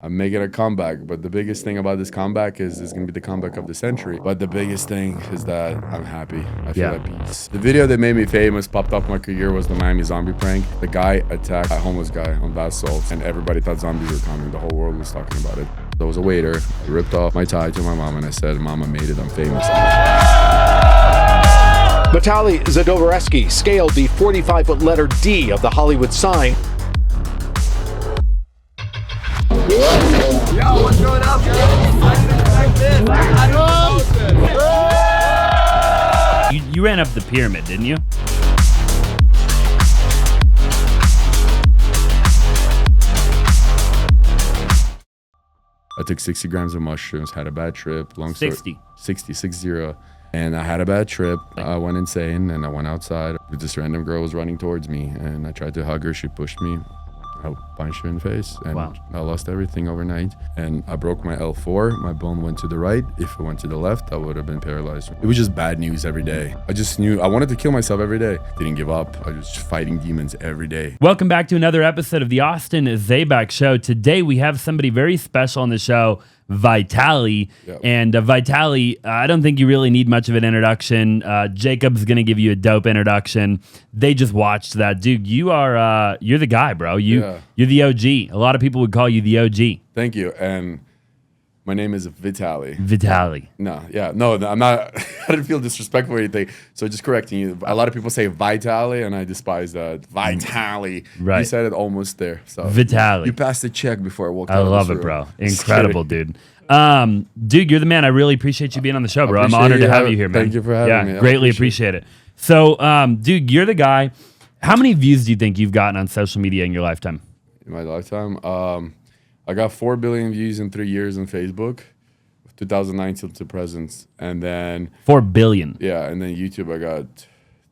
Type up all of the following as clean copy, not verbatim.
I'm making a comeback, but the biggest thing about this comeback is it's gonna be the comeback of the century. But the biggest thing is that I'm happy. I feel at peace. The video that made me famous, popped off my career, was the Miami zombie prank. The guy attacked a homeless guy on bath salts, and everybody thought zombies were coming. The whole world was talking about it. There was a waiter. I ripped off my tie to my mom, and I said, "Mama made it. I'm famous." Vitaly Zaback scaled the 45-foot letter D of the Hollywood sign. Yo, what's going up, guys? I didn't expect this. You ran up the pyramid, didn't you? I took 60 grams of mushrooms, had a bad trip. Long story. 60. And I had a bad trip. I went insane and I went outside. This random girl was running towards me and I tried to hug her. She pushed me. I punched her in the face and I lost everything overnight. And I broke my L4. My bone went to the right. If it went to the left, I would have been paralyzed. It was just bad news every day. I just knew I wanted to kill myself every day. Didn't give up. I was fighting demons every day. Welcome back to another episode of the Austin Zaback Show. Today we have somebody very special on the show, Vitaly. Yep. And Vitaly, I don't think you really need much of an introduction. Jacob's going to give you a dope introduction. They just watched that. Dude, you're the guy, bro. You're the OG. A lot of people would call you the OG. Thank you. And my name is Vitaly. Vitaly. No, I'm not. I didn't feel disrespectful or anything. So just correcting you. A lot of people say Vitaly, and I despise that. Vitaly. Right. You said it almost there. So Vitaly. You passed the check before I walked out. I of love this it, room. bro. Incredible, dude. Dude, you're the man. I really appreciate you being on the show, bro. I'm Appreciate honored to have you. you here, man. Thank you for having me. I Greatly appreciate it. So, dude, you're the guy. How many views do you think you've gotten on social media in your lifetime? In my lifetime, I got 4 billion views in 3 years on Facebook, 2019 to present, and then 4 billion. Yeah, and then YouTube, I got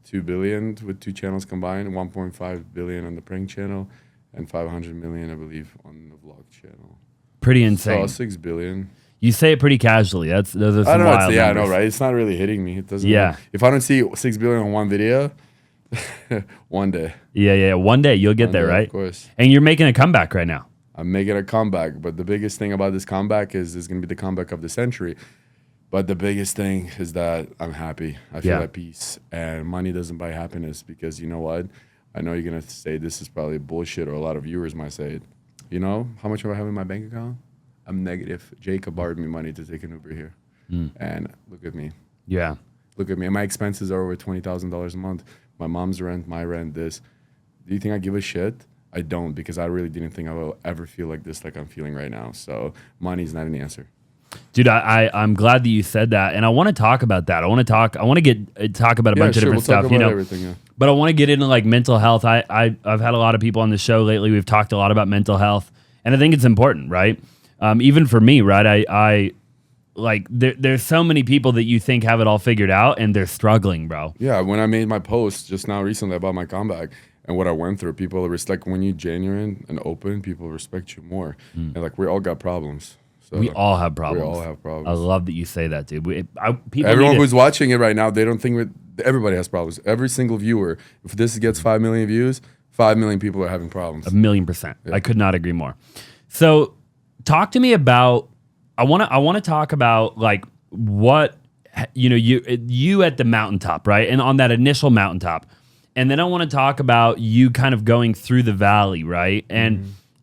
2 billion with 2 channels combined, 1.5 billion on the prank channel, and 500 million, I believe, on the vlog channel. Pretty insane. So 6 billion. You say it pretty casually. Those are some I don't know. wild I numbers. know, right? It's not really hitting me. It doesn't. Yeah. If I don't see 6 billion on one video, one day. Yeah. One day you'll get there, right? Of course. And you're making a comeback right now. I'm making a comeback, but the biggest thing about this comeback is it's going to be the comeback of the century. But the biggest thing is that I'm happy. I feel at peace. And money doesn't buy happiness because you know what? I know you're going to say this is probably bullshit, or a lot of viewers might say it. You know how much do I have in my bank account? I'm negative. Jacob borrowed me money to take an Uber here. And look at me. Yeah. Look at me. And my expenses are over $20,000 a month. My mom's rent, my rent, this. Do you think I give a shit? I don't, because I really didn't think I will ever feel like this, like I'm feeling right now. So money's not an answer. Dude, I'm glad that you said that, and I want to talk about that. I want to talk about a bunch of different stuff, you know. Everything, But I want to get into like mental health. I've had a lot of people on the show lately. We've talked a lot about mental health, and I think it's important, right? Even for me, right? I like there's so many people that you think have it all figured out, and they're struggling, bro. Yeah, when I made my post just now recently about my comeback and what I went through, people respect when you're genuine and open. People respect you more, and like we all got problems. So We all have problems. We all have problems. I love that you say that, dude. Everyone who's watching it right now, they don't think everybody has problems. Every single viewer, if this gets 5 million views, 5 million people are having problems. 1,000,000%. Yeah. I could not agree more. So, talk to me about. I want to talk about like what you at the mountaintop, right? And on that initial mountaintop, and then I want to talk about you kind of going through the valley, right?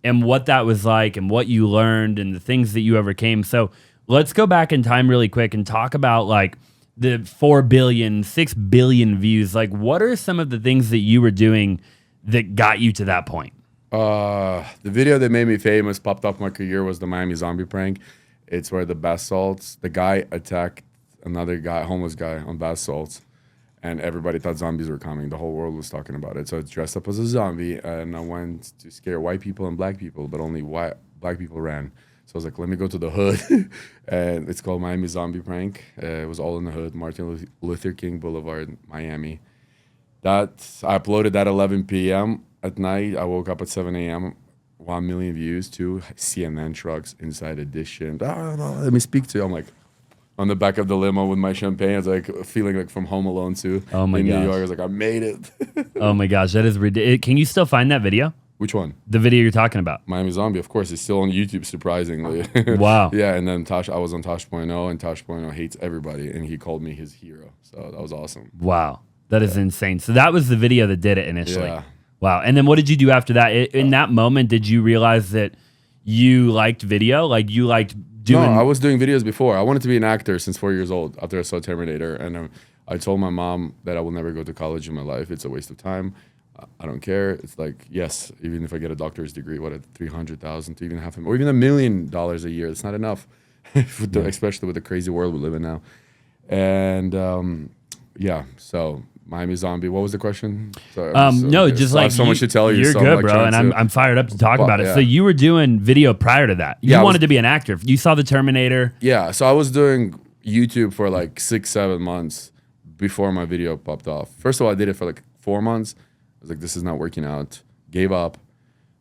And what that was like, and what you learned, and the things that you overcame. So let's go back in time really quick and talk about like the 4 billion, 6 billion views. Like, what are some of the things that you were doing that got you to that point? The video that made me famous, popped off my career, was the Miami zombie prank. It's where the bath salts, the guy attacked another guy, homeless guy, on bath salts. And everybody thought zombies were coming. The whole world was talking about it. So I dressed up as a zombie, and I went to scare white people and black people, but only black people ran. So I was like, let me go to the hood. And it's called Miami Zombie Prank. It was all in the hood, Martin Luther King Boulevard, Miami. I uploaded at 11 p.m. at night. I woke up at 7 a.m. 1 million views, 2 CNN trucks, Inside Edition. Let me speak to you. I'm like, on the back of the limo with my champagne. I was like feeling like from Home Alone too. Oh my in gosh. New York. I was like, I made it. Oh my gosh, that is ridiculous. Can you still find that video? Which one? The video you're talking about. Miami Zombie, of course. It's still on YouTube, surprisingly. Wow. Yeah, and then I was on Tosh.0, and Tosh.0 hates everybody, and he called me his hero. So that was awesome. Wow. That is insane. So that was the video that did it initially. Yeah. Wow. And then what did you do after that? In that moment, did you realize that you liked video? Like you liked doing... No, I was doing videos before. I wanted to be an actor since 4 years old after I saw Terminator. And I told my mom that I will never go to college in my life. It's a waste of time. I don't care. It's like, yes, even if I get a doctor's degree, what, at 300,000 to even half a, or even $1 million a year, it's not enough, especially with the crazy world we live in now. And yeah, so Miami Zombie. What was the question? Sorry, no, just like so much to tell you. You're so good, like bro, and I'm fired up to talk about it. Yeah. So you were doing video prior to that. You wanted to be an actor. You saw the Terminator. Yeah, so I was doing YouTube for like 6-7 months before my video popped off. First of all, I did it for like 4 months. I was like, this is not working out. Gave up.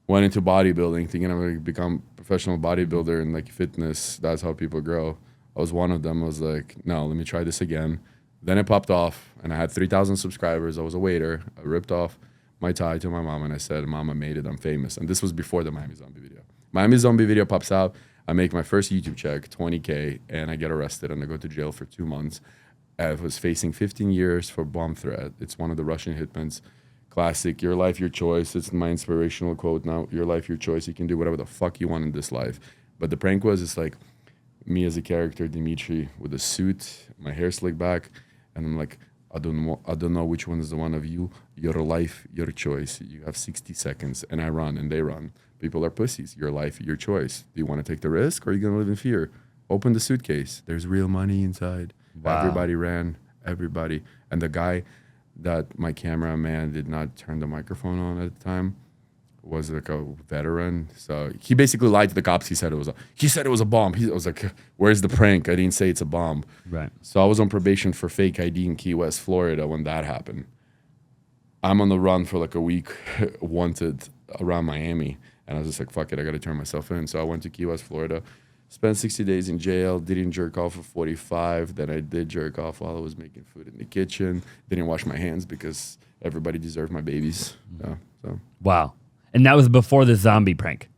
Went into bodybuilding, thinking I'm going to become a professional bodybuilder and like fitness. That's how people grow. I was one of them. I was like, no, let me try this again. Then it popped off, and I had 3,000 subscribers. I was a waiter. I ripped off my tie to my mom, and I said, Mom, I made it. I'm famous. And this was before the Miami Zombie video. Miami Zombie video pops out. I make my first YouTube check, 20K, and I get arrested, and I go to jail for 2 months. I was facing 15 years for bomb threat. It's one of the Russian hitmen's classic, your life, your choice. It's my inspirational quote now, your life, your choice. You can do whatever the fuck you want in this life. But the prank was, it's like me as a character, Dimitri, with a suit, my hair slicked back, and I'm like, I don't know which one is the one of you. Your life, your choice. You have 60 seconds, and I run, and they run. People are pussies. Your life, your choice. Do you want to take the risk, or are you going to live in fear? Open the suitcase. There's real money inside. Wow. Everybody ran. Everybody. And the guy that my cameraman did not turn the microphone on at the time was like a veteran. So he basically lied to the cops. He said it was a bomb. I was like, where's the prank? I didn't say it's a bomb. Right. So I was on probation for fake ID in Key West, Florida when that happened. I'm on the run for like a week, wanted around Miami. And I was just like, fuck it, I got to turn myself in. So I went to Key West, Florida, spent 60 days in jail, didn't jerk off for 45. Then I did jerk off while I was making food in the kitchen. Didn't wash my hands because everybody deserved my babies. Yeah, so. Wow. And that was before the zombie prank.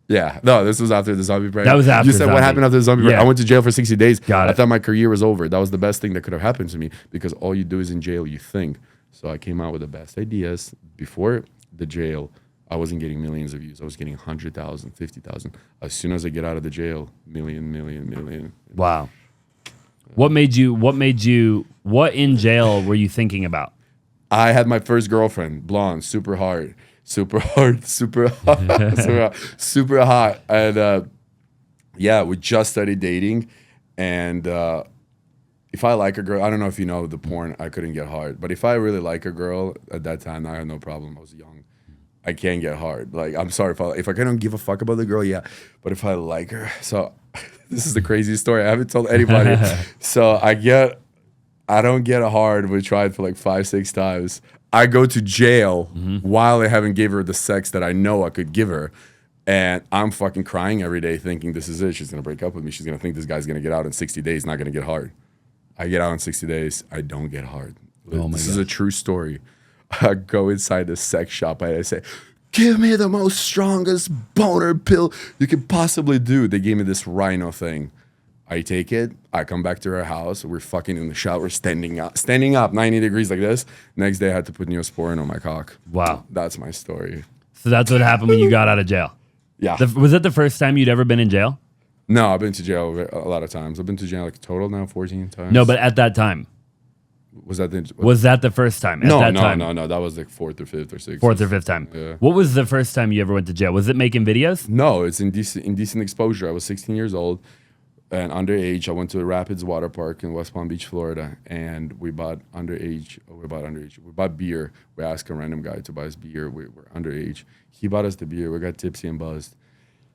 Yeah, no, this was after the zombie prank. That was after You said zombie. what happened after the zombie prank. Yeah. I went to jail for 60 days. Got I it. thought my career was over. That was the best thing that could have happened to me because all you do is in jail, you think. So I came out with the best ideas. Before the jail, I wasn't getting millions of views. I was getting 100,000, 50,000. As soon as I get out of the jail, million. Wow. What in jail were you thinking about? I had my first girlfriend, blonde, super hot. And yeah, we just started dating. And if I like a girl, I don't know if you know the porn, I couldn't get hard. But if I really like a girl at that time, I had no problem. I was young. I can't get hard. Like, I'm sorry if I don't give a fuck about the girl, yeah. But if I like her, so this is the craziest story. I haven't told anybody. So I don't get hard. We tried for like 5-6 times. I go to jail while I haven't gave her the sex that I know I could give her. And I'm fucking crying every day thinking this is it. She's going to break up with me. She's going to think this guy's going to get out in 60 days, not going to get hard. I get out in 60 days. I don't get hard. This is a true story. I go inside the sex shop and I say, give me the most strongest boner pill you could possibly do. They gave me this rhino thing. I take it. I come back to her house. We're fucking in the shower, standing up, 90 degrees like this. Next day, I had to put Neosporin on my cock. Wow. That's my story. So that's what happened when you got out of jail. Yeah. Was that the first time you'd ever been in jail? No, I've been to jail a lot of times. I've been to jail like total now 14 times. No, but at that time. Was that the first time? No. That was like 4th or 5th or 6th. 4th or 5th time. Yeah. What was the first time you ever went to jail? Was it making videos? No, it's indecent exposure. I was 16 years old and underage. I went to the Rapids Water Park in West Palm Beach, Florida, and we bought We bought beer. We asked a random guy to buy us beer. We were underage. He bought us the beer. We got tipsy and buzzed.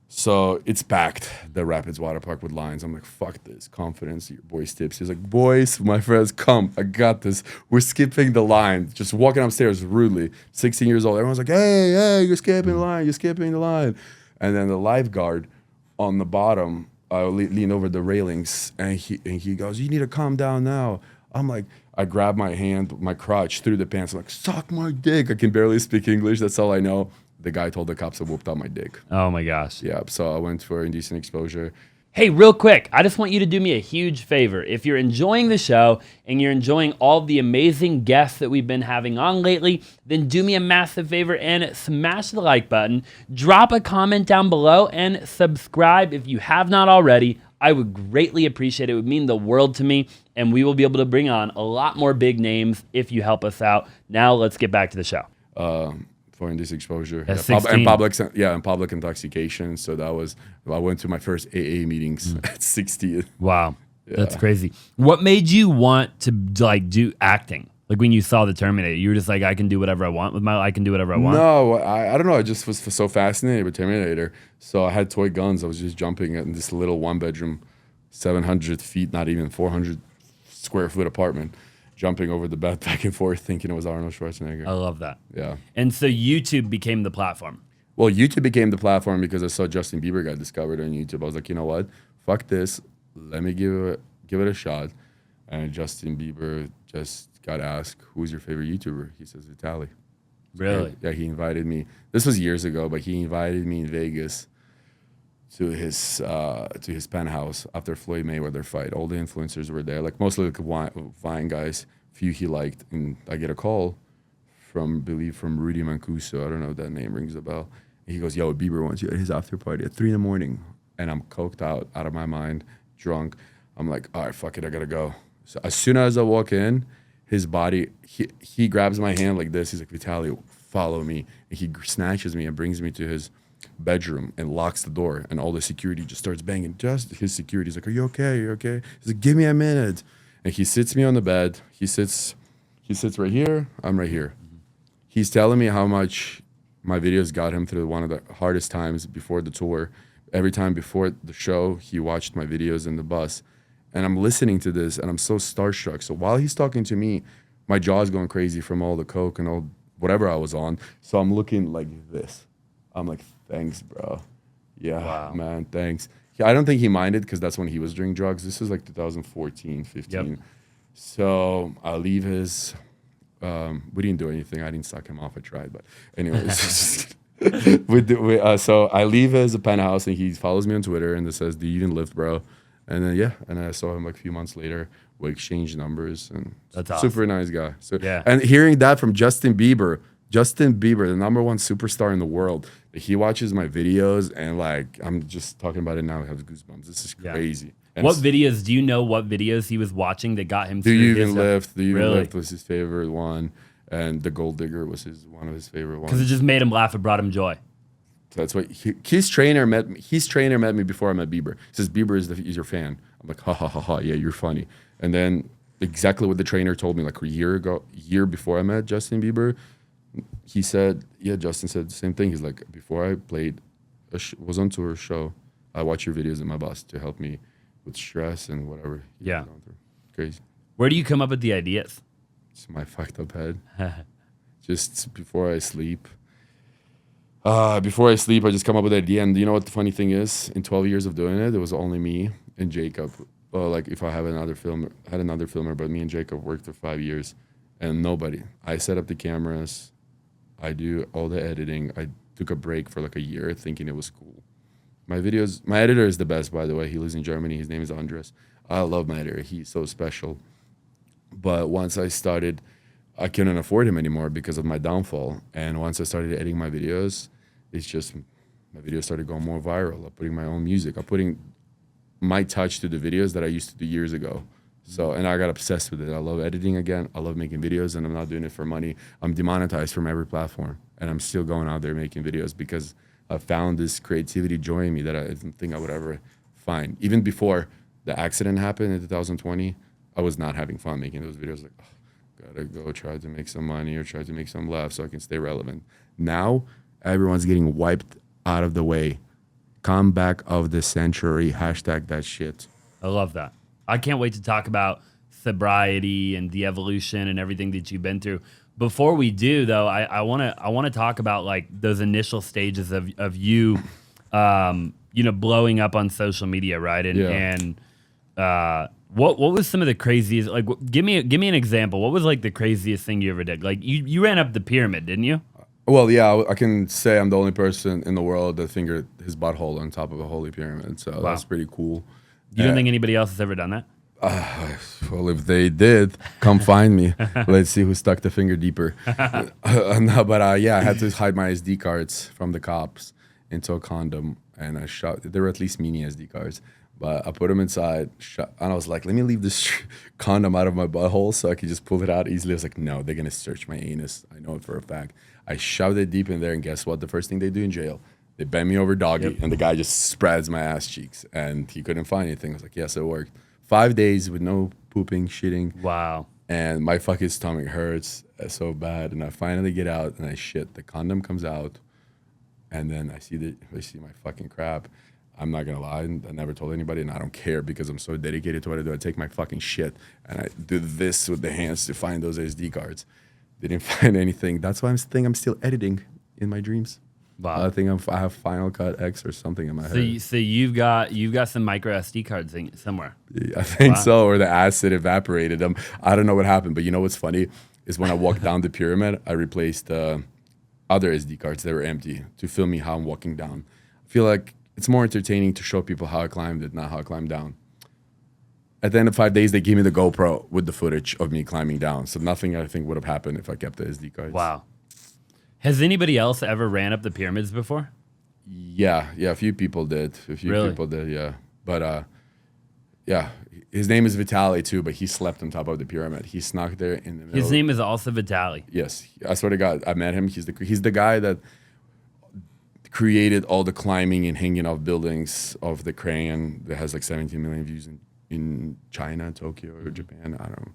So it's packed, the Rapids Water Park with lines. I'm like, fuck this. Confidence, your boy's tipsy. He's like, boys, my friends, come. I got this. We're skipping the line. Just walking upstairs rudely. 16 years old. Everyone's like, hey, you're skipping the line. You're skipping the line. And then the lifeguard on the bottom, I lean over the railings, and he goes, you need to calm down now. I'm like, I grab my hand, my crotch through the pants. I'm like, suck my dick. I can barely speak English. That's all I know. the guy told the cops I whooped out my dick. Oh my gosh. Yeah, so I went for indecent exposure. Hey, real quick, I just want you to do me a huge favor. If you're enjoying the show and you're enjoying all the amazing guests that we've been having on lately, then do me a massive favor and smash the like button. Drop a comment down below and subscribe if you have not already. I would greatly appreciate it. It would mean the world to me, and we will be able to bring on a lot more big names if you help us out. Now let's get back to the show. For indecent exposure. At Yeah, 16. and public intoxication. So that was, I went to my first AA meetings at 60. Wow, that's crazy. What made you want to like do acting? Like when you saw the Terminator, you were just like, I can do whatever I want with my, I can do whatever I want. No, I don't know. I just was so fascinated with Terminator. So I had toy guns. I was just jumping in this little 1-bedroom, 700 feet, not even 400 square foot apartment, jumping over the bed back and forth, thinking it was Arnold Schwarzenegger. I love that. Yeah. And so YouTube became the platform. Well, YouTube became the platform because I saw Justin Bieber got discovered on YouTube. I was like, you know what? Fuck this. Let me give it a shot. And Justin Bieber just got asked, who's your favorite YouTuber? He says Vitaly. Really? Yeah, he invited me. This was years ago, but he invited me in Vegas to his penthouse after Floyd Mayweather fight. All the influencers were there, like mostly like Vine guys. Few he liked, and I get a call from Rudy Mancuso. I don't know if that name rings a bell. And he goes, "Yo, Bieber wants you at his after party at 3 a.m, and I'm coked out of my mind, drunk. I'm like, all right, fuck it, I gotta go. So as soon as I walk in, his body, he grabs my hand like this. He's like, Vitaly, follow me. And he snatches me and brings me to his bedroom and locks the door, and all the security just starts banging. Just his security's like, are you okay? Are you okay? He's like, give me a minute. And he sits me on the bed. He sits right here. I'm right here. He's telling me how much my videos got him through one of the hardest times before the tour. Every time before the show, he watched my videos in the bus. And I'm listening to this, and I'm so starstruck. So while he's talking to me, my jaw's going crazy from all the coke and all whatever I was on. So I'm looking like this. I'm like, thanks, bro. Yeah, Wow. man, thanks. I don't think he minded because that's when he was doing drugs. This is like 2014, 15. Yep. So I leave his... we didn't do anything. I didn't suck him off. I tried, but anyways. So I leave his penthouse, and he follows me on Twitter and it says, do you even live, bro? And then, yeah, and I saw him like a few months later. We exchanged numbers, and That's awesome. super nice guy. So, Yeah. And hearing that from Justin Bieber, the #1 superstar in the world, he watches my videos, and like, I'm just talking about it now. I have goosebumps. This is Yeah. crazy. And What videos, do you know what videos he was watching that got him Do through You his Even stuff? Lift? Do You Even Really? Lift was his favorite one. And The Gold Digger was one of his favorite ones. Because it just made him laugh. It brought him joy. That's what his trainer met me. His trainer met me before I met Bieber. He says, Bieber is your fan. I'm like, ha ha ha ha, yeah, you're funny. And then exactly what the trainer told me like a year before I met Justin Bieber, he said, yeah, Justin said the same thing. He's like, before I played, was on tour show, I watch your videos in my bus to help me with stress and whatever. he's Yeah. going through. Crazy. Where do you come up with the ideas? It's my fucked up head. Just before I sleep. I just come up with an idea. And you know what the funny thing is? In 12 years of doing it, it was only me and Jacob. Like if I have another filmer, but me and Jacob worked for 5 years, and nobody. I set up the cameras. I do all the editing. I took a break for like a year, thinking it was cool. My editor is the best, by the way. He lives in Germany. His name is Andres. I love my editor. He's so special. But once I started, I couldn't afford him anymore because of my downfall. And once I started editing my videos, it's just my videos started going more viral. I'm putting my own music. I'm putting my touch to the videos that I used to do years ago. So, and I got obsessed with it. I love editing again. I love making videos, and I'm not doing it for money. I'm demonetized from every platform, and I'm still going out there making videos because I found this creativity joy in me that I didn't think I would ever find. Even before the accident happened in 2020, I was not having fun making those videos. Like, oh, gotta go try to make some money or try to make some laughs so I can stay relevant. Now, everyone's getting wiped out of the way. Comeback of the century. Hashtag that shit. I love that. I can't wait to talk about sobriety and the evolution and everything that you've been through. Before we do, though, I want to talk about like those initial stages of you, blowing up on social media, right? And what was some of the craziest? Like, give me an example. What was like the craziest thing you ever did? Like you ran up the pyramid, didn't you? Well, yeah, I can say I'm the only person in the world that fingered his butthole on top of a holy pyramid. So that's pretty cool. You don't think anybody else has ever done that? Well, if they did, come find me. Let's see who stuck the finger deeper. No, but yeah, I had to hide my SD cards from the cops into a condom, and I shot. They were at least mini SD cards, but I put them inside, and I was like, let me leave this condom out of my butthole so I could just pull it out easily. I was like, no, they're gonna search my anus. I know it for a fact. I shoved it deep in there, and guess what? The first thing they do in jail, they bend me over doggy, and the guy just spreads my ass cheeks, and he couldn't find anything. I was like, yes, it worked. 5 days with no pooping, shitting. Wow. And my fucking stomach hurts so bad. And I finally get out and I shit. The condom comes out, and then I see my fucking crap. I'm not gonna lie, I never told anybody, and I don't care because I'm so dedicated to what I do. I take my fucking shit and I do this with the hands to find those SD cards. Didn't find anything. That's why I'm still editing in my dreams. Wow. I think I have Final Cut X or something in my head. So you've got some micro SD cards somewhere. I think so, or the acid evaporated them. I don't know what happened, but you know what's funny is when I walked down the pyramid, I replaced other SD cards that were empty to film me how I'm walking down. I feel like it's more entertaining to show people how I climbed it, not how I climbed down. At the end of 5 days, they gave me the GoPro with the footage of me climbing down. So nothing I think would have happened if I kept the SD cards. Wow. Has anybody else ever ran up the pyramids before? Yeah, a few people did. Really? People did, yeah. But yeah, his name is Vitaly too, but he slept on top of the pyramid. He snuck there in the middle. His name is also Vitaly. Yes, I swear to God, I met him. He's the guy that created all the climbing and hanging off buildings of the crane that has like 17 million views in China, Tokyo, or Japan. I don't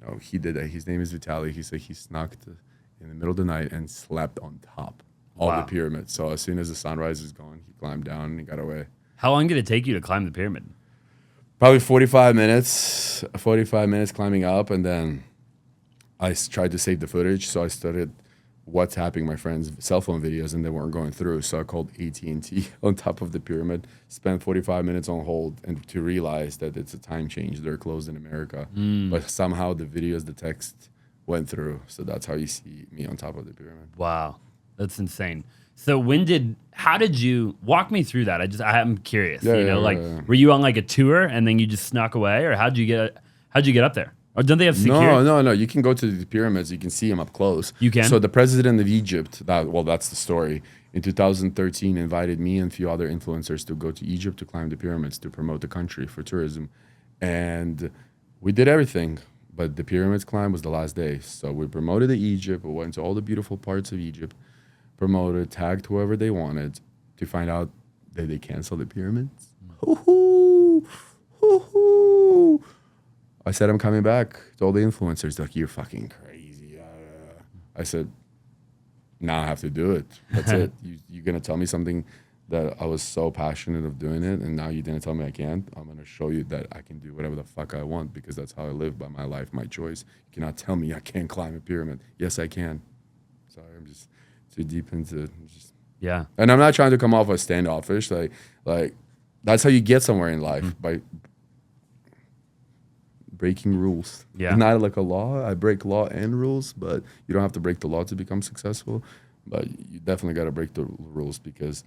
know. He did that. His name is Vitaly. He said he snuck in the middle of the night and slept on top of the pyramid. So as soon as the sunrise is gone, he climbed down and he got away. How long did it take you to climb the pyramid? Probably 45 minutes. 45 minutes climbing up, and then I tried to save the footage. So I started WhatsApping my friends' cell phone videos, and they weren't going through. So I called AT&T on top of the pyramid. Spent 45 minutes on hold, and to realize that it's a time change. They're closed in America, but somehow the videos, the text went through. So that's how you see me on top of the pyramid. Wow, that's insane. So how did you walk me through that? I'm curious. Were you on like a tour and then you just snuck away, or how'd you get up there? Or don't they have security? No. You can go to the pyramids. You can see them up close. You can? So the president of Egypt, that's the story, in 2013 invited me and a few other influencers to go to Egypt to climb the pyramids to promote the country for tourism. And we did everything, but the pyramids climb was the last day. So we promoted Egypt. We went to all the beautiful parts of Egypt, promoted, tagged whoever they wanted to find out that they canceled the pyramids. Hoo-hoo. I said, I'm coming back to all the influencers. They're like, you're fucking crazy. I said, now I have to do it. That's it. You're going to tell me something that I was so passionate of doing it, and now you didn't tell me I can't. I'm going to show you that I can do whatever the fuck I want, because that's how I live by my life, my choice. You cannot tell me I can't climb a pyramid. Yes, I can. Sorry, I'm just too deep into just. Yeah. And I'm not trying to come off as standoffish. Like that's how you get somewhere in life, by breaking rules. Yeah. It's not like a law. I break law and rules, but you don't have to break the law to become successful. But you definitely got to break the rules, because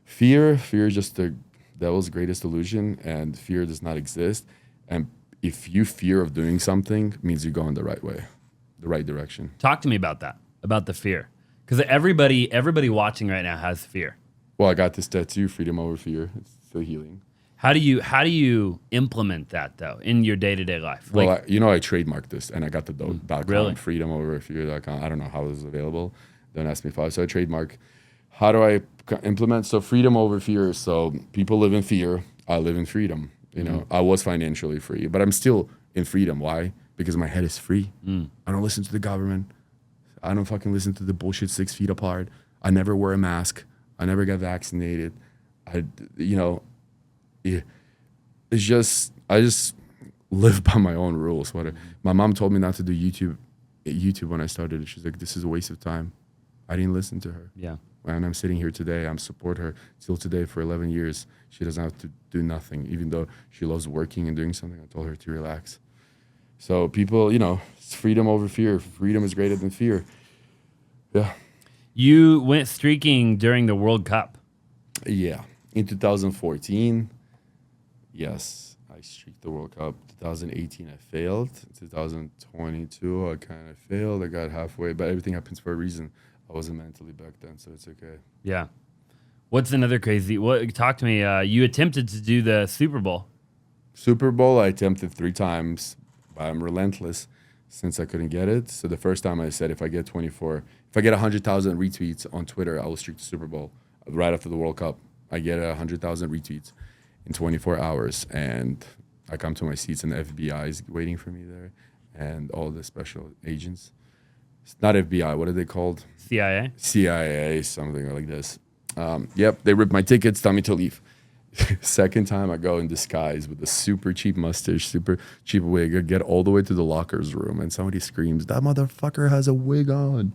fear is just the devil's greatest illusion, and fear does not exist. And if you fear of doing something, it means you're going the right way, the right direction. Talk to me about that, about the fear. Because everybody watching right now has fear. Well, I got this tattoo, freedom over fear. It's so healing. How do you implement that though in your day-to-day life? Well, I trademarked this, and I got the .com, really? freedom over fear.com. I don't know how this is available. Don't ask me if so I trademark. How do I implement? So freedom over fear. So people live in fear. I live in freedom. I was financially free, but I'm still in freedom. Why? Because my head is free. I don't listen to the government. I don't fucking listen to the bullshit 6 feet apart. I never wear a mask. I never get vaccinated. I just live by my own rules. My mom told me not to do YouTube when I started. She's like, this is a waste of time. I didn't listen to her. Yeah. And I'm sitting here today. I'm support her still today for 11 years. She doesn't have to do nothing, even though she loves working and doing something. I told her to relax. So people, it's freedom over fear. Freedom is greater than fear. Yeah. You went streaking during the World Cup. Yeah. In 2014, yes, I streaked the World Cup. 2018, I failed. 2022, I kind of failed. I got halfway, but everything happens for a reason. I wasn't mentally back then, so it's okay. Yeah. What's another crazy? Talk to me. You attempted to do the Super Bowl. Super Bowl, I attempted 3 times, but I'm relentless since I couldn't get it. So the first time I said, if I get 100,000 retweets on Twitter, I will streak the Super Bowl right after the World Cup. I get 100,000 retweets in 24 hours, and I come to my seats, and the FBI is waiting for me there, and all the special agents. It's not FBI. What are they called? CIA. CIA, something like this. Yep, they ripped my tickets, tell me to leave. Second time I go in disguise with a super cheap mustache, super cheap wig. I get all the way to the lockers room, and somebody screams, "That motherfucker has a wig on."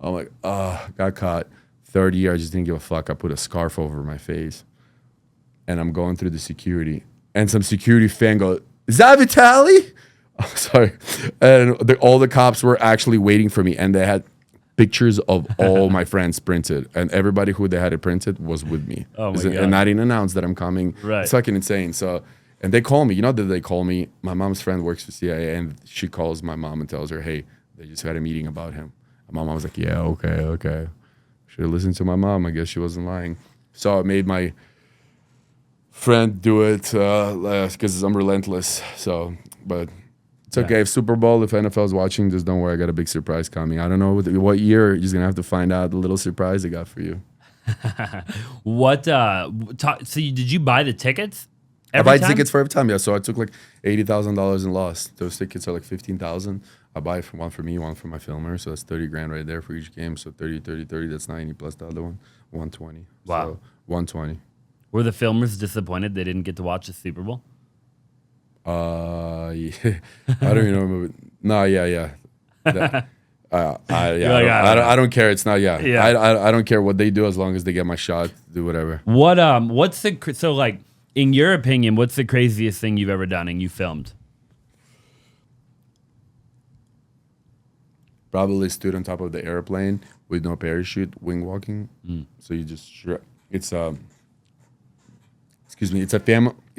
I'm like, got caught. Third year, I just didn't give a fuck. I put a scarf over my face, and I'm going through the security, and some security fan goes, "Is that Vitaly?" I'm sorry. And all the cops were actually waiting for me, and they had pictures of all my friends printed, and everybody who they had it printed was with me. Oh my God. And I didn't announce that I'm coming. Right. It's fucking insane. So, and they call me. You know that they call me? My mom's friend works for CIA, and she calls my mom and tells her, "Hey, they just had a meeting about him." And my mom was like, "Yeah, okay. Should have listened to my mom. I guess she wasn't lying." So I made my friend do it because I'm relentless. So, but it's okay. Yeah. If Super Bowl, if NFL's watching, just don't worry. I got a big surprise coming. I don't know what year. You're just going to have to find out the little surprise I got for you. Did you buy the tickets? I buy tickets for every time. Yeah. So I took like $80,000 and lost. Those tickets are like $15,000. I buy one for me, one for my filmer. So that's 30 grand right there for each game. So 30, that's 90 plus the other one, 120. Wow. So 120. Were the filmers disappointed they didn't get to watch the Super Bowl? Yeah. I don't even know. No, yeah. I don't care. It's not. Yeah. I don't care what they do as long as they get my shot. Do whatever. What's in your opinion, what's the craziest thing you've ever done and you filmed? Probably stood on top of the airplane with no parachute, wing walking. So you just it's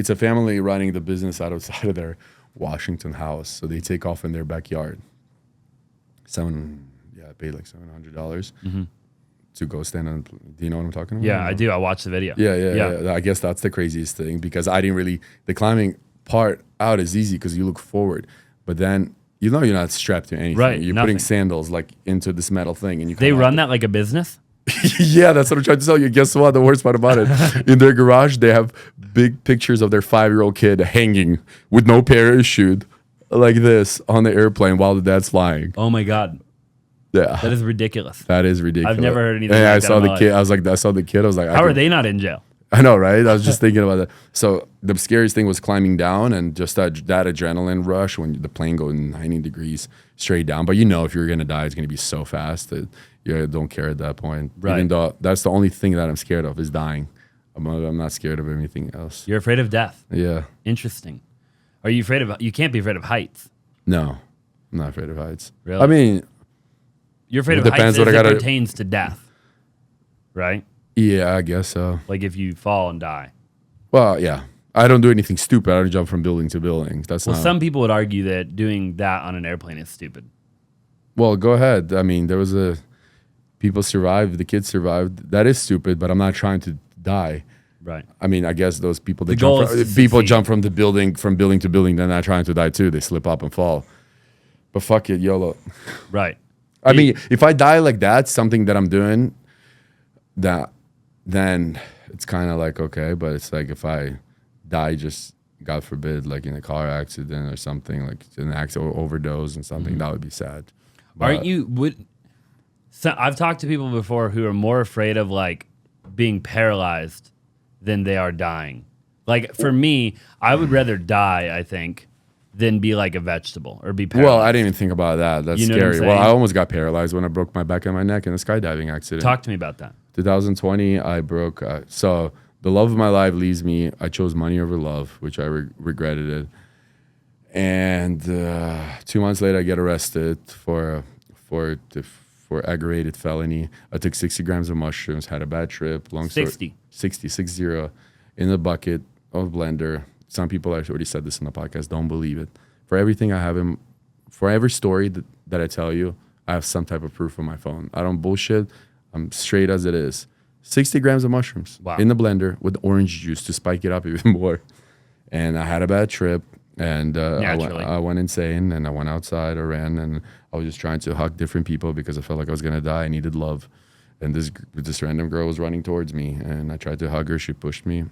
a family running the business outside of their Washington house. So they take off in their backyard. I paid like $700 to go stand on. Do you know what I'm talking about? Yeah, I do. I watched the video. Yeah. I guess that's the craziest thing because I didn't really. The climbing part out is easy because you look forward, but then you're not strapped to anything. Right, You're putting sandals like into this metal thing, and you. They run that like a business. Yeah, that's what I'm trying to tell you. Guess what? The worst part about it, in their garage, they have big pictures of their 5-year-old kid hanging with no parachute, like this, on the airplane while the dad's flying. Oh my God. Yeah, That is ridiculous. that is ridiculous. I've never heard anything Yeah, like I that saw in the my kid. life. I saw the kid. I was like, How are they not in jail? I know, right? I was just thinking about that. So the scariest thing was climbing down and just that adrenaline rush when the plane goes 90 degrees straight down. But if you're gonna die, it's gonna be so fast that you don't care at that point. Right. Even though that's the only thing that I'm scared of is dying. I'm not scared of anything else. You're afraid of death. Yeah. Interesting. Are you afraid of? You can't be afraid of heights. No, I'm not afraid of heights. Really? I mean, You're afraid It of depends heights what as I it gotta- pertains to death, right? yeah, I guess so. Like if you fall and die. Well, yeah. I don't do anything stupid. I don't jump from building to building. That's Well, not. some people would argue that doing that on an airplane is stupid. Well, go ahead. I mean, people survived. The kids survived. That is stupid, but I'm not trying to die. Right. I mean, I guess those people that goal jump is to people succeed. jump from building to building, they're not trying to die too. They slip up and fall. But fuck it, YOLO. Right. I mean, if I die like that, something that I'm doing, then it's kind of like okay. But it's like if I die, just God forbid, like in a car accident or something, like an accident or overdose and something, that would be sad. Aren't you? So I've talked to people before who are more afraid of like being paralyzed than they are dying. Like for me, I would rather die, I think, than be like a vegetable or be paralyzed. Well, I didn't even think about that. That's You know what I'm scary. Well, saying? I almost got paralyzed when I broke my back and my neck in a skydiving accident. Talk to me about that. 2020, I broke. So the love of my life leaves me. I chose money over love, which I regretted it. And 2 months later, I get arrested for for aggravated felony. I took 60 grams of mushrooms, had a bad trip. 60 in the bucket of blender. Some people, I've already said this in the podcast, don't believe it. For everything I have for every story that I tell you, I have some type of proof on my phone. I don't bullshit. I'm straight as it is. 60 grams of mushrooms in the blender with orange juice to spike it up even more. And I had a bad trip, and I went insane, and I went outside, I ran, and I was just trying to hug different people because I felt like I was going to die. I needed love. And this random girl was running towards me, and I tried to hug her. She pushed me.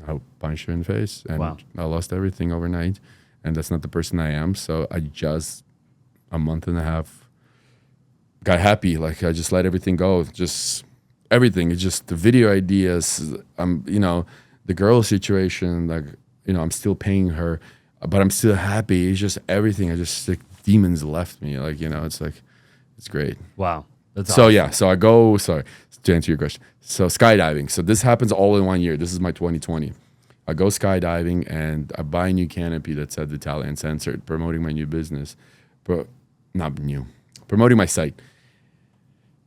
I punched her in the face, and I lost everything overnight. And that's not the person I am. So I just, a month and a half, got happy. Like, I just let everything go. Just everything. It's just the video ideas. The girl situation, like, I'm still paying her, but I'm still happy. It's just everything. Demons left me. Like, it's like, it's great. Wow. That's so awesome. yeah, so I go, sorry, to answer your question. So skydiving. So this happens all in 1 year. This is my 2020. I go skydiving and I buy a new canopy that said Vitaly Uncensored, promoting my new business. Promoting my site.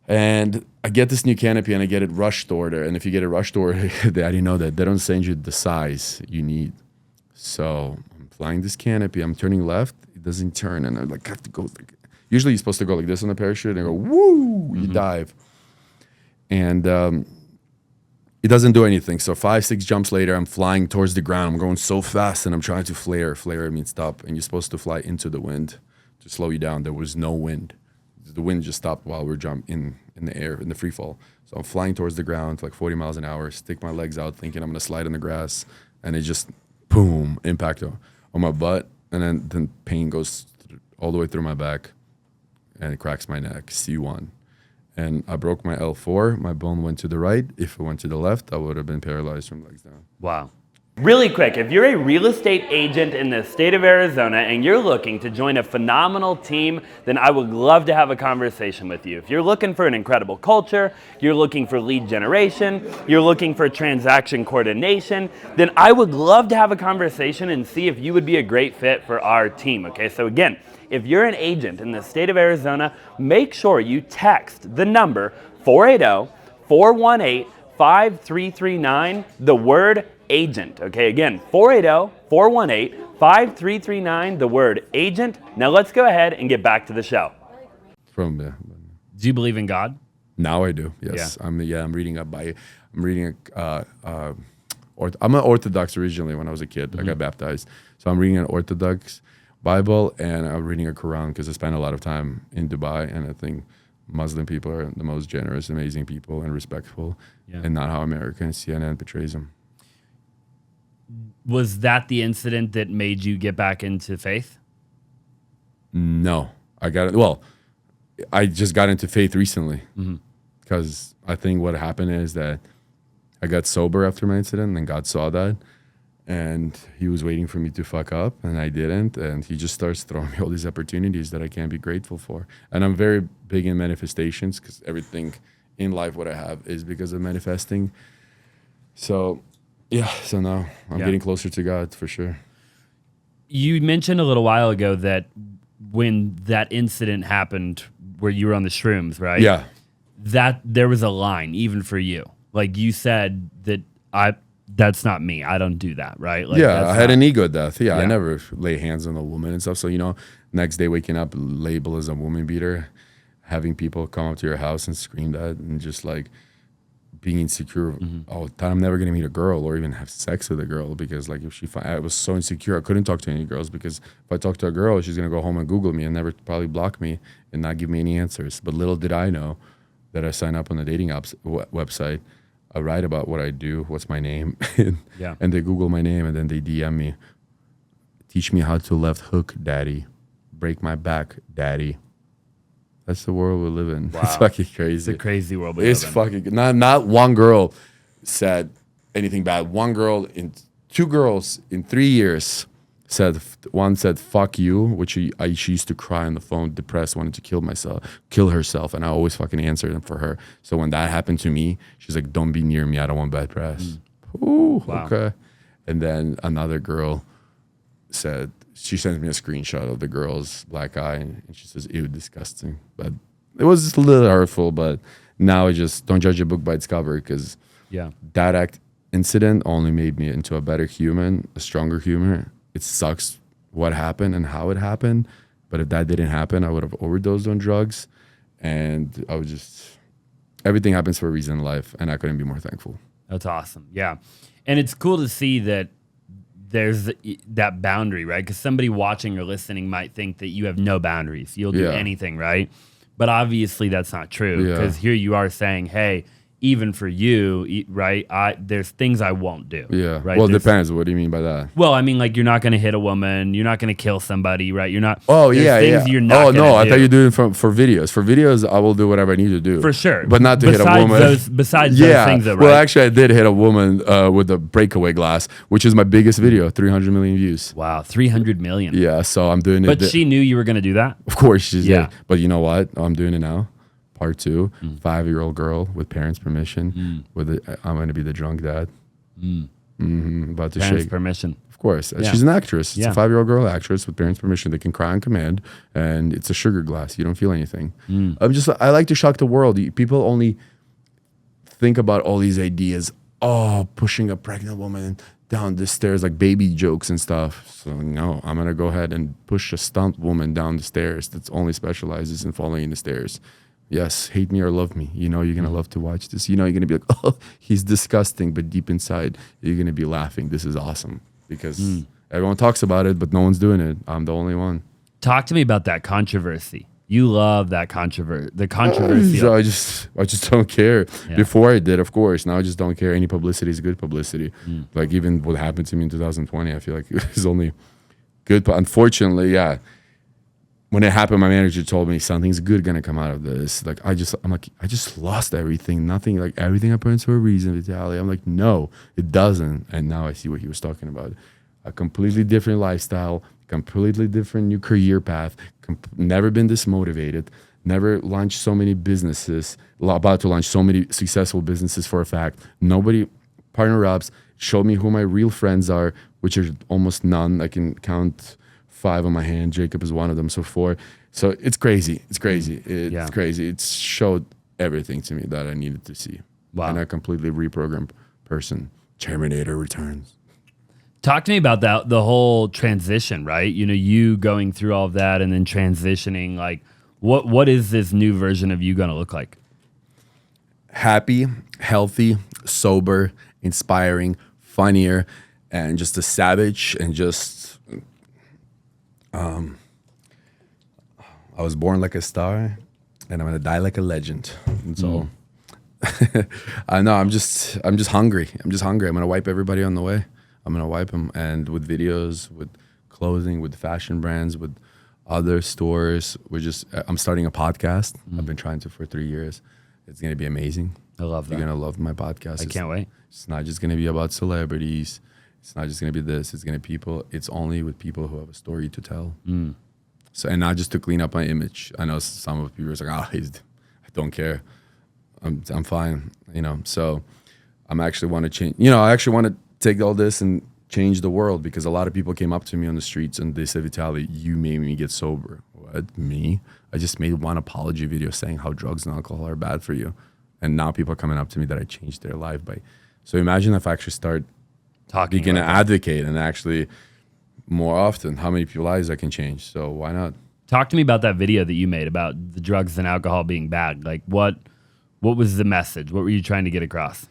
And I get this new canopy and I get it rushed order. And if you get a rushed order, I didn't know that they don't send you the size you need. So I'm flying this canopy. I'm turning left. It doesn't turn. And I have to go. Usually you're supposed to go like this on the parachute and go, woo, you dive. And it doesn't do anything. So 5-6 jumps later, I'm flying towards the ground. I'm going so fast and I'm trying to flare. Flare means stop. And you're supposed to fly into the wind to slow you down. There was no wind. The wind just stopped while we were jumping in the air, in the free fall. So I'm flying towards the ground, like 40 miles an hour, stick my legs out thinking I'm going to slide in the grass. And it just, boom, impact on my butt. And then pain goes all the way through my back. And it cracks my neck, C1. And I broke my L4. My bone went to the right. If it went to the left, I would have been paralyzed from legs down. Wow. Really quick, if you're a real estate agent in the state of Arizona and you're looking to join a phenomenal team, then I would love to have a conversation with you. If you're looking for an incredible culture, you're looking for lead generation, you're looking for transaction coordination, then I would love to have a conversation and see if you would be a great fit for our team, okay? So again, if you're an agent in the state of Arizona, make sure you text the number 480-418-5339, the word agent, okay? Again, 480-418-5339, the word agent. Now let's go ahead and get back to the show. Do you believe in God? Now I do, yes. Yeah. I'm reading I'm an Orthodox originally when I was a kid. I got baptized. So I'm reading an Orthodox Bible and I'm reading a Quran because I spent a lot of time in Dubai, and I think Muslim people are the most generous, amazing people and respectful, and not how America and CNN portrays them. Was that the incident that made you get back into faith? No, I just got into faith recently because I think what happened is that I got sober after my incident, and God saw that, and he was waiting for me to fuck up, and I didn't, and he just starts throwing me all these opportunities that I can't be grateful for. And I'm very big in manifestations because everything in life what I have is because of manifesting. So now I'm getting closer to God for sure. You mentioned a little while ago that when that incident happened where you were on the shrooms, right? Yeah. That there was a line even for you. Like you said that that's not me. I don't do that, right? Like, I had an ego death. Yeah, I never lay hands on a woman and stuff. So, next day waking up, label as a woman beater, having people come up to your house and scream that, and just like being insecure all the time. I'm never going to meet a girl or even have sex with a girl because like I was so insecure. I couldn't talk to any girls because if I talk to a girl, she's going to go home and Google me and never probably block me and not give me any answers. But little did I know that I sign up on the dating apps website. I write about what I do, what's my name, and they Google my name and then they DM me. Teach me how to left hook, daddy. Break my back, daddy. That's the world we live in. Wow. It's fucking crazy. It's a crazy world we live in. It's fucking not one girl said anything bad. Two girls in 3 years one said fuck you, which she used to cry on the phone, depressed, wanted to kill herself, and I always fucking answered them for her. So when that happened to me, she's like, don't be near me, I don't want bad press. Ooh, wow. Okay. And then another girl she sends me a screenshot of the girl's black eye, and she says, ew, disgusting. But it was just a little hurtful, but now I just don't judge a book by its cover, because Yeah. that incident only made me into a better human, a stronger human. It sucks what happened and how it happened, but if that didn't happen, I would have overdosed on drugs, and I would just, everything happens for a reason in life, and I couldn't be more thankful. That's awesome. Yeah. And it's cool to see that there's that boundary, right? Because somebody watching or listening might think that you have no boundaries. You'll do Yeah. anything, right? But obviously that's not true, Yeah. because here you are saying, hey, even for you, right? There's things I won't do. Yeah. Right. Well, it There's- depends. What do you mean by that? Well, I mean, like, you're not going to hit a woman. You're not going to kill somebody, right? You're not. Oh, there's yeah, things yeah. You're not. Oh, no, gonna I do. thought you were doing it for videos. For videos, I will do whatever I need to do. For sure. But not to hit a Besides woman. besides those things, though, right? Well, actually, I did hit a woman with a breakaway glass, which is my biggest video, 300 million views. Wow, 300 million. Yeah, so I'm doing it. But she knew you were going to do that? Of course she's Yeah. did. But you know what? I'm doing it now. Part 2, 5-year-old girl with parents' permission. I'm going to be the drunk dad. About to Parents' shake. permission. Of course. Yeah. She's an actress. It's Yeah. a 5-year-old girl actress with parents' permission. They can cry on command, and it's a sugar glass. You don't feel anything. I like to shock the world. People only think about all these ideas. Oh, pushing a pregnant woman down the stairs, like baby jokes and stuff. So no, I'm going to go ahead and push a stunt woman down the stairs that's only specializes in falling in the stairs. Yes, hate me or love me. You know you're going to love to watch this. You know you're going to be like, oh, he's disgusting. But deep inside, you're going to be laughing. This is awesome. Because everyone talks about it, but no one's doing it. I'm the only one. Talk to me about that controversy. You love that controversy. The controversy. So I just don't care. Yeah. Before I did, of course. Now I just don't care. Any publicity is good publicity. Like even what happened to me in 2020, I feel like it was only good. But unfortunately, yeah. When it happened, my manager told me something's good gonna come out of this. Like I just lost everything. Nothing, like everything happens for a reason, Vitaly. I'm like, no, it doesn't. And now I see what he was talking about. A completely different lifestyle, completely different new career path, never been this motivated, never launched so many businesses, about to launch so many successful businesses for a fact. Nobody, partner ups, showed me who my real friends are, which are almost none. I can count 5 on my hand. Jacob is one of them, so 4. So it's crazy. It's crazy. It's crazy. It showed everything to me that I needed to see. Wow. And a completely reprogrammed person. Terminator returns. Talk to me about that, the whole transition, right? You know, you going through all of that and then transitioning. Like, what is this new version of you going to look like? Happy, healthy, sober, inspiring, funnier, and just a savage, and just I was born like a star, and I'm gonna die like a legend. And so I know I'm just hungry. I'm gonna wipe everybody on the way. I'm gonna wipe them, and with videos, with clothing, with fashion brands, with other stores. I'm starting a podcast. I've been trying to for 3 years. It's gonna be amazing. I love that. You're gonna love my podcast. I can't wait. It's not just gonna be about celebrities. It's not just gonna be this. It's gonna people. It's only with people who have a story to tell. So, and not just to clean up my image. I know some of people are like, I don't care. I'm fine. You know. So I'm actually want to change. You know, I actually want to take all this and change the world, because a lot of people came up to me on the streets and they said, Vitaly, you made me get sober. What? Me? I just made one apology video saying how drugs and alcohol are bad for you. And now people are coming up to me that I changed their life by. So imagine if I actually start begin to advocate and actually more often how many people's lives I can change. So why not? Talk to me about that video that you made about the drugs and alcohol being bad. Like, what was the message? What were you trying to get across?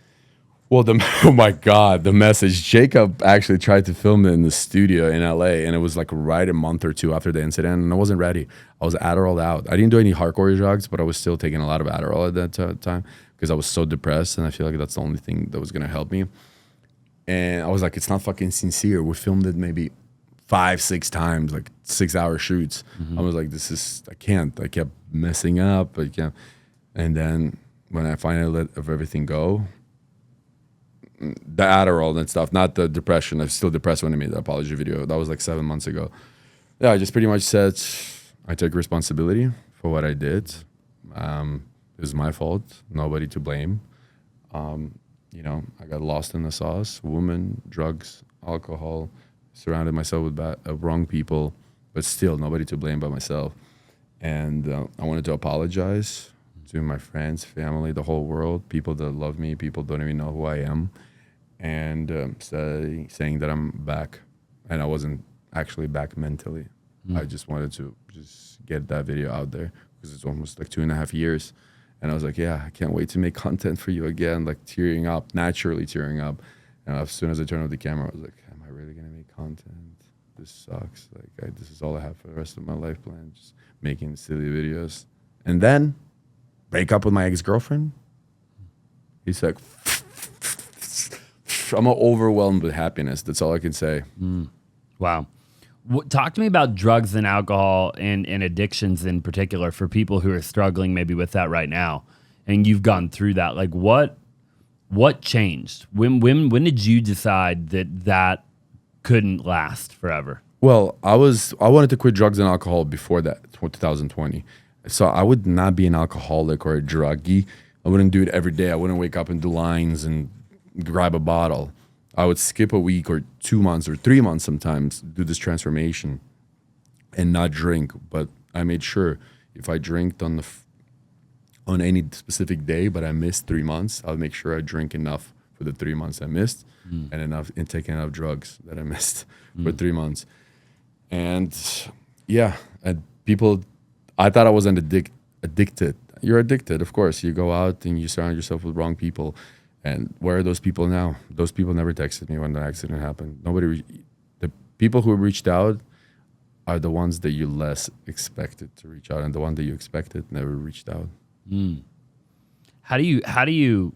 Well, oh my God, the message. Jacob actually tried to film it in the studio in LA, and it was like right a month or 2 after the incident, and I wasn't ready. I was Adderalled out. I didn't do any hardcore drugs, but I was still taking a lot of Adderall at that time because I was so depressed, and I feel like that's the only thing that was going to help me. And I was like, it's not fucking sincere. We filmed it maybe 5-6 times, like 6-hour shoots. I was like, I can't. I kept messing up. I can't. And then when I finally let everything go, the Adderall and stuff, not the depression. I was still depressed when I made the apology video. That was like 7 months ago. Yeah, I just pretty much said I take responsibility for what I did. It was my fault. Nobody to blame. You know, I got lost in the sauce. Women, drugs, alcohol. Surrounded myself with wrong people, but still nobody to blame but myself. And I wanted to apologize to my friends, family, the whole world, people that love me, people don't even know who I am, and saying that I'm back. And I wasn't actually back mentally. I just wanted to just get that video out there because it's almost like 2.5 years. And I was like, yeah, I can't wait to make content for you again, like tearing up, naturally tearing up. And as soon as I turned on the camera, I was like, am I really going to make content? This sucks. Like, this is all I have for the rest of my life planned, just making silly videos. And then break up with my ex-girlfriend. He's like, I'm overwhelmed with happiness. That's all I can say. Wow. Talk to me about drugs and alcohol and addictions in particular for people who are struggling maybe with that right now. And you've gone through that. Like what changed? When did you decide that couldn't last forever? Well, I wanted to quit drugs and alcohol before that, 2020. So I would not be an alcoholic or a druggie. I wouldn't do it every day. I wouldn't wake up and do lines and grab a bottle. I would skip a week or 2 months or 3 months sometimes, do this transformation and not drink. But I made sure if I drinked on any specific day, but I missed 3 months, I'll make sure I drink enough for the 3 months I missed and take enough drugs that I missed for 3 months. And yeah, I thought I wasn't addicted. You're addicted, of course. You go out and you surround yourself with wrong people. And where are those people now? Those people never texted me when the accident happened. The people who reached out are the ones that you less expected to reach out, and the one that you expected never reached out. How do you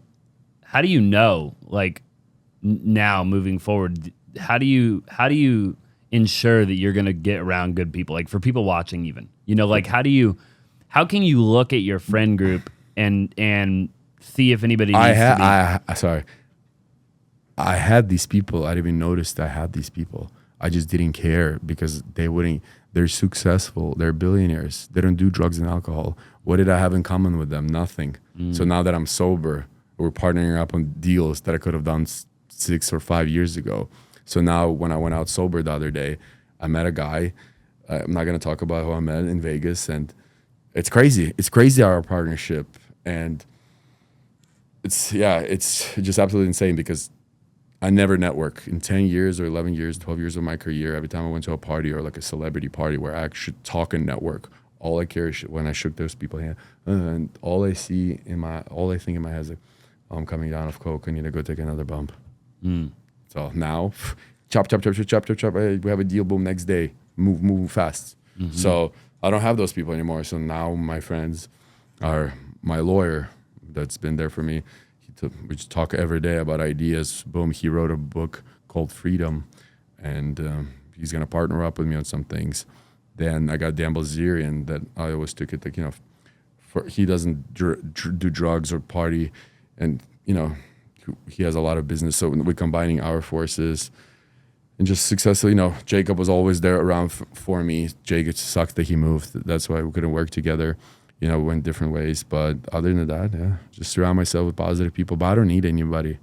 know, like now moving forward, how do you ensure that you're going to get around good people? Like for people watching even, like how can you look at your friend group and see if anybody needs to be... I had these people. I didn't even notice I had these people. I just didn't care because they're successful. They're billionaires. They don't do drugs and alcohol. What did I have in common with them? Nothing. So now that I'm sober, we're partnering up on deals that I could have done 6 or 5 years ago. So now when I went out sober the other day, I met a guy. I'm not going to talk about who I met in Vegas. And it's crazy. It's crazy, our partnership. And it's just absolutely insane because I never network in 10 years or 11 years, 12 years of my career. Every time I went to a party or like a celebrity party where I should talk and network, all I care is when I shook those people's hand, and all I think in my head is like, oh, I'm coming down off coke. I need to go take another bump. So now, chop. Hey, we have a deal. Boom. Next day, move fast. So I don't have those people anymore. So now my friends are my lawyer that's been there for me. We just talk every day about ideas. Boom, he wrote a book called Freedom, and he's going to partner up with me on some things. Then I got Dan Bilzerian that I always took it like, he doesn't do drugs or party, and, he has a lot of business. So we're combining our forces and just successfully, Jacob was always there around for me. Jake, it sucks that he moved. That's why we couldn't work together. We went different ways. But other than that, yeah, just surround myself with positive people. But I don't need anybody.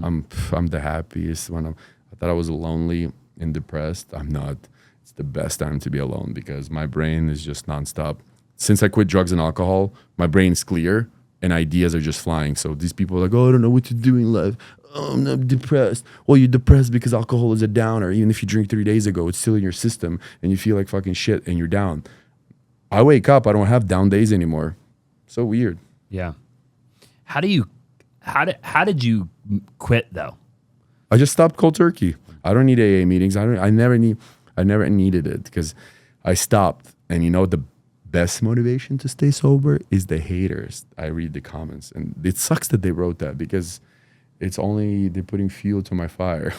I'm the happiest when I thought I was lonely and depressed. I'm not. It's the best time to be alone because my brain is just nonstop. Since I quit drugs and alcohol, my brain's clear and ideas are just flying. So these people are like, oh, I don't know what to do in life. Oh, I'm depressed. Well, you're depressed because alcohol is a downer. Even if you drink 3 days ago, it's still in your system and you feel like fucking shit and you're down. I wake up, I don't have down days anymore. So weird. Yeah. How did you quit though? I just stopped cold turkey. I don't need AA meetings. I never needed it because I stopped. And the best motivation to stay sober is the haters. I read the comments and it sucks that they wrote that because they're putting fuel to my fire.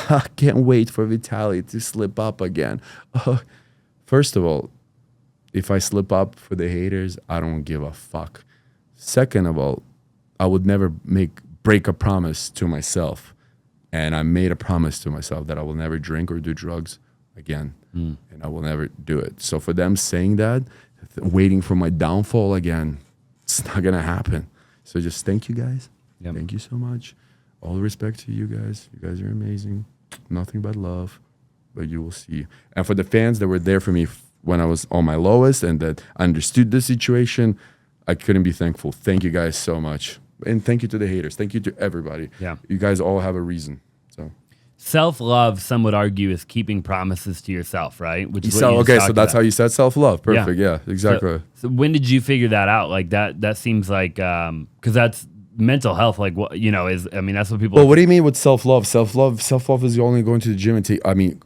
I can't wait for Vitaly to slip up again. First of all, if I slip up for the haters, I don't give a fuck. Second of all, I would never break a promise to myself. And I made a promise to myself that I will never drink or do drugs again. And I will never do it. So for them saying that, waiting for my downfall again, it's not going to happen. So just thank you guys. Yep. Thank you so much. All respect to you guys. You guys are amazing. Nothing but love. But you will see. And for the fans that were there for me when I was on my lowest and that I understood the situation, I couldn't be thankful. Thank you guys so much. And thank you to the haters. Thank you to everybody. Yeah. You guys all have a reason. So Self-love, some would argue, is keeping promises to yourself, right? Which is what so you just okay, talked so that's about. how you said self-love. Perfect. Yeah, exactly. So when did you figure that out? Like that seems like because that's mental health. Like what is. I mean, that's what people. Well, what do you mean with self-love? Self-love is only going to the gym and take. I mean,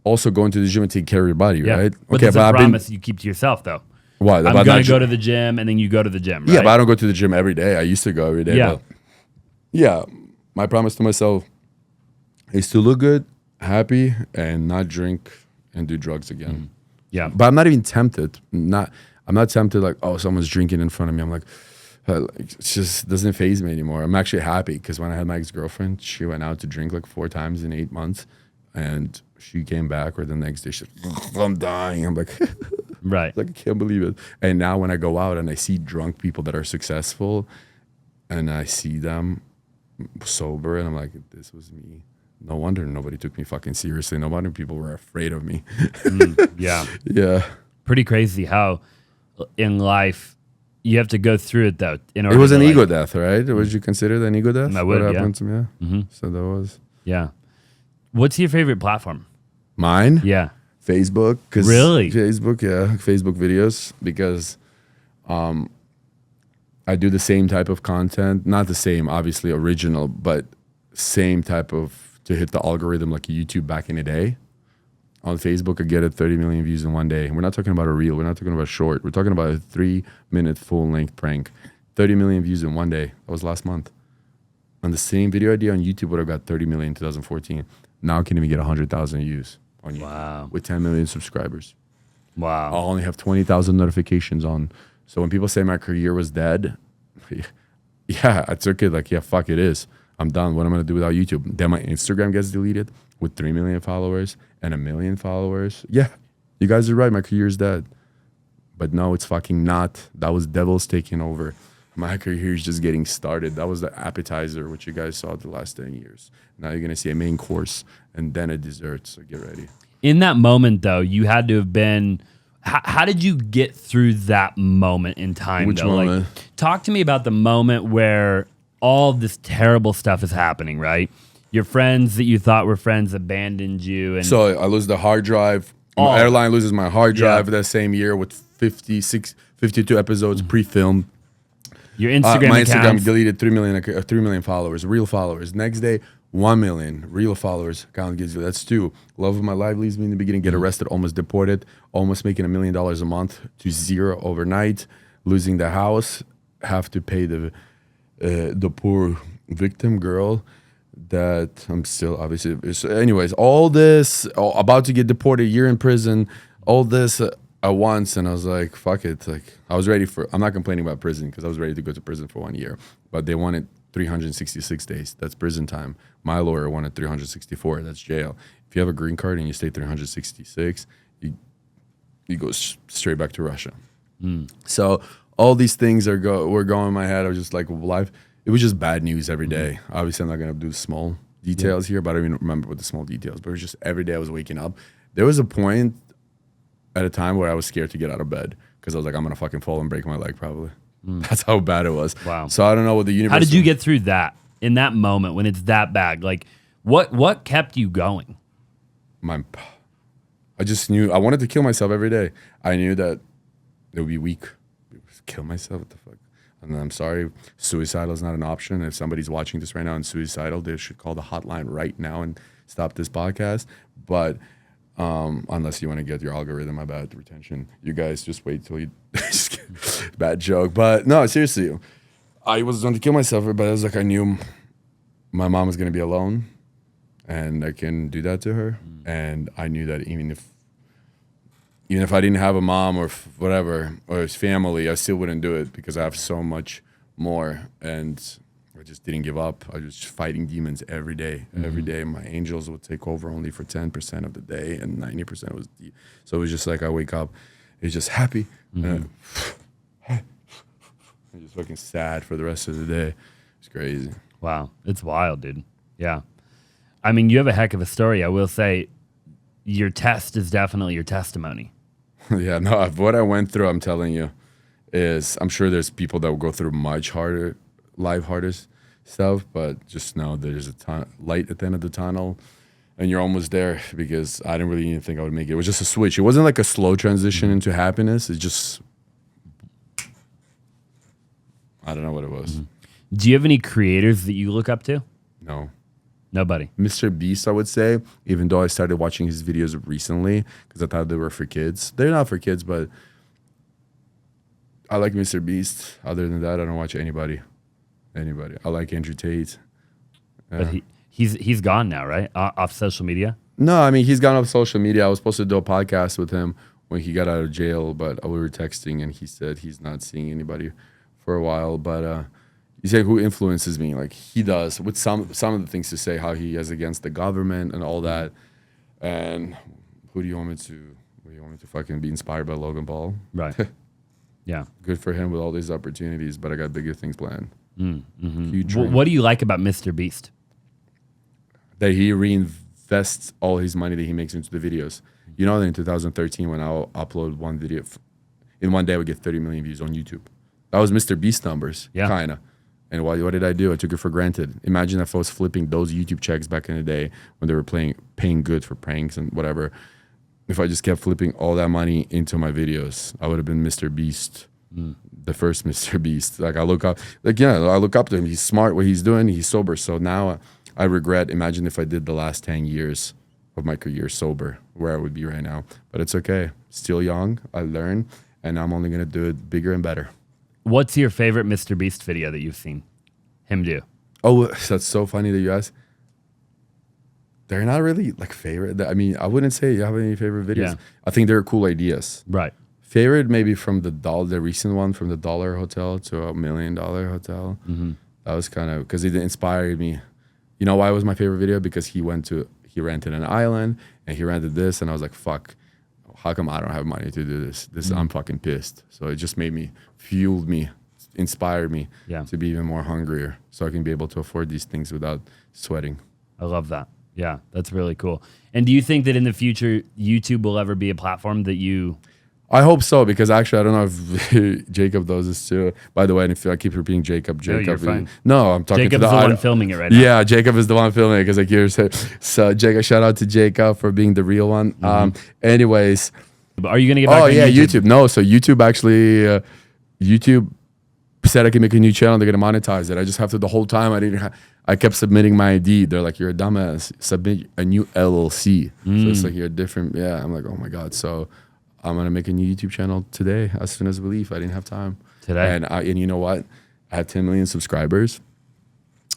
also going to the gym and take care of your body, yeah. right? But that's a promise you keep to yourself, though. What? I'm about going not to go to the gym, and then you go to the gym, right? Yeah, but I don't go to the gym every day. I used to go every day. Yeah. But yeah. My promise to myself is to look good, happy, and not drink and do drugs again. Yeah. But I'm not even tempted. I'm not tempted like, oh, someone's drinking in front of me. I'm like, it just doesn't faze me anymore. I'm actually happy because when I had my ex-girlfriend, she went out to drink like 4 times in 8 months. And she came back or the next day, she's like, I'm dying. I'm like, Right. like, I can't believe it. And now when I go out and I see drunk people that are successful and I see them sober and I'm like, this was me. No wonder nobody took me fucking seriously. No wonder people were afraid of me. Yeah. Yeah. Pretty crazy how in life you have to go through it, though. In order It was to, an like- ego death, right? Would you consider that an ego death? I would, What yeah. happened to me? Yeah. So that was Yeah. What's your favorite platform? mine. Yeah. Facebook. 'Cause Really? Facebook, yeah. Facebook videos because I do the same type of content. Not the same, obviously, original, but same type of to hit the algorithm like YouTube back in the day. On Facebook, I get it 30 million views in one day. And we're not talking about a reel. We're not talking about a short. We're talking about a 3-minute full-length prank. 30 million views in one day. That was last month. On the same video idea on YouTube would have got 30 million in 2014. Now I can even get 100,000 views on YouTube Wow. with 10 million subscribers. Wow. I'll only have 20,000 notifications on. So when people say my career was dead, yeah, I took it like, yeah, fuck, it is. I'm done. What am I going to do without YouTube? Then my Instagram gets deleted with 3 million followers and 1 million followers. Yeah, you guys are right. My career is dead. But no, it's fucking not. That was devils taking over. My career is just getting started. That was the appetizer, which you guys saw the last 10 years. Now you're going to see a main course and then a dessert. So get ready. In that moment, though, you had to have been. How did you get through that moment in time? Which though? moment? Like, talk to me about the moment where all this terrible stuff is happening. Right, your friends that you thought were friends abandoned you, and So I lose the hard drive. Oh. My airline loses my hard drive Yeah. that same year with 52 episodes pre-filmed. your Instagram My Instagram accounts. deleted 3 million followers, real followers. Next day, 1 million real followers. Account gives you that's 2. Love of my life leaves me in the beginning. Get arrested, almost deported, almost making $1 million a month to 0 overnight. Losing the house, have to pay the poor victim girl that I'm still obviously. So anyways, all this about to get deported, year in prison, all this. At once, and I was like, fuck it. Like, I was ready for, I'm not complaining about prison because I was ready to go to prison for 1 year, but they wanted 366 days. That's prison time. My lawyer wanted 364. That's jail. If you have a green card and you stay 366, you go straight back to Russia. So all these things were going in my head. I was just like, life, it was just bad news every day. Obviously, I'm not going to do the small details here, but I don't even remember what the small details, but it was just every day I was waking up. There was a point at a time where I was scared to get out of bed because I was like, I'm gonna fucking fall and break my leg probably. That's how bad it was. Wow. So I don't know what the universe. How did you get through that in that moment when it's that bad? Like, what kept you going? I just knew I wanted to kill myself every day. I knew that it would be weak. Kill myself. What the fuck? And I'm sorry, suicidal is not an option. If somebody's watching this right now and suicidal, they should call the hotline right now and stop this podcast. But unless you want to get your algorithm about retention, you guys just wait till you. Bad joke, but no, seriously, I was going to kill myself, but I was like, I knew my mom was going to be alone, and I can do that to her, and I knew that even if I didn't have a mom or whatever or his family, I still wouldn't do it because I have so much more, and I just didn't give up. I was fighting demons every day. Every day, my angels would take over only for 10% of the day, and 90% was deep. So it was just like I wake up, it's just happy, and I'm just fucking sad for the rest of the day. It's crazy. Wow, it's wild, dude. Yeah, I mean, you have a heck of a story. I will say, your test is definitely your testimony. Yeah, no, what I went through, I'm telling you, is I'm sure there's people that will go through much harder, harder stuff, but just know there's a light at the end of the tunnel, and you're almost there, because I didn't really even think I would make it. It was just a switch. It wasn't like a slow transition into happiness. It just, I don't know what it was. Do you have any creators that you look up to? No. Nobody. Mr. Beast, I would say, even though I started watching his videos recently because I thought they were for kids. They're not for kids, but I like Mr. Beast. Other than that, I don't watch anybody. I like Andrew Tate. But he's gone now, right? Off social media? No, I mean, he's gone off social media. I was supposed to do a podcast with him when he got out of jail, but we were texting, and he said he's not seeing anybody for a while. But you say who influences me? Like, he does, with some of the things to say, how he is against the government and all that. And who do you want me to fucking be inspired by? Logan Paul? Right. Yeah. Good for him with all these opportunities, but I got bigger things planned. Huge What do you like about Mr. Beast? That he reinvests all his money that he makes into the videos. You know that in 2013, when I'll upload one video, in one day I would get 30 million views on YouTube. That was Mr. Beast numbers, kind of. And what did I do? I took it for granted. Imagine if I was flipping those YouTube checks back in the day when they were paying good for pranks and whatever. If I just kept flipping all that money into my videos, I would have been Mr. Beast, the first Mr. Beast. Like, I look up to him. He's smart what he's doing. He's sober. So now I regret. Imagine if I did the last 10 years of my career sober, where I would be right now. But it's okay. Still young. I learn, and I'm only gonna do it bigger and better. What's your favorite Mr. Beast video that you've seen him do? Oh, that's so funny that you asked. They're not really like favorite. I mean, I wouldn't say you have any favorite videos. Yeah. I think they're cool ideas. Right. Favorite maybe from the recent one, from the $1 hotel to $1 million hotel. That was kind of, because it inspired me. You know why it was my favorite video? Because he rented an island and he rented this, and I was like, fuck, how come I don't have money to do this? I'm fucking pissed. So it just fueled me, inspired me to be even more hungrier, so I can be able to afford these things without sweating. I love that. Yeah, that's really cool. And do you think that in the future, YouTube will ever be a platform that you... I hope so, because actually, I don't know if Jacob does this too. By the way, and if I keep repeating Jacob, you're fine. No, I'm talking Jacob's to the one filming it right now. Yeah, Jacob is the one filming it, because I hear so Jacob, shout out to Jacob for being the real one. Anyways, but are you gonna get back? Oh yeah, YouTube. No, so YouTube actually, YouTube said I can make a new channel. They're gonna monetize it. I just have to. The whole time I kept submitting my ID. They're like, you're a dumbass. Submit a new LLC. So it's like you're different. Yeah, I'm like, oh my god. So I'm gonna make a new YouTube channel today, as soon as we leave. I didn't have time today. And you know what? I have 10 million subscribers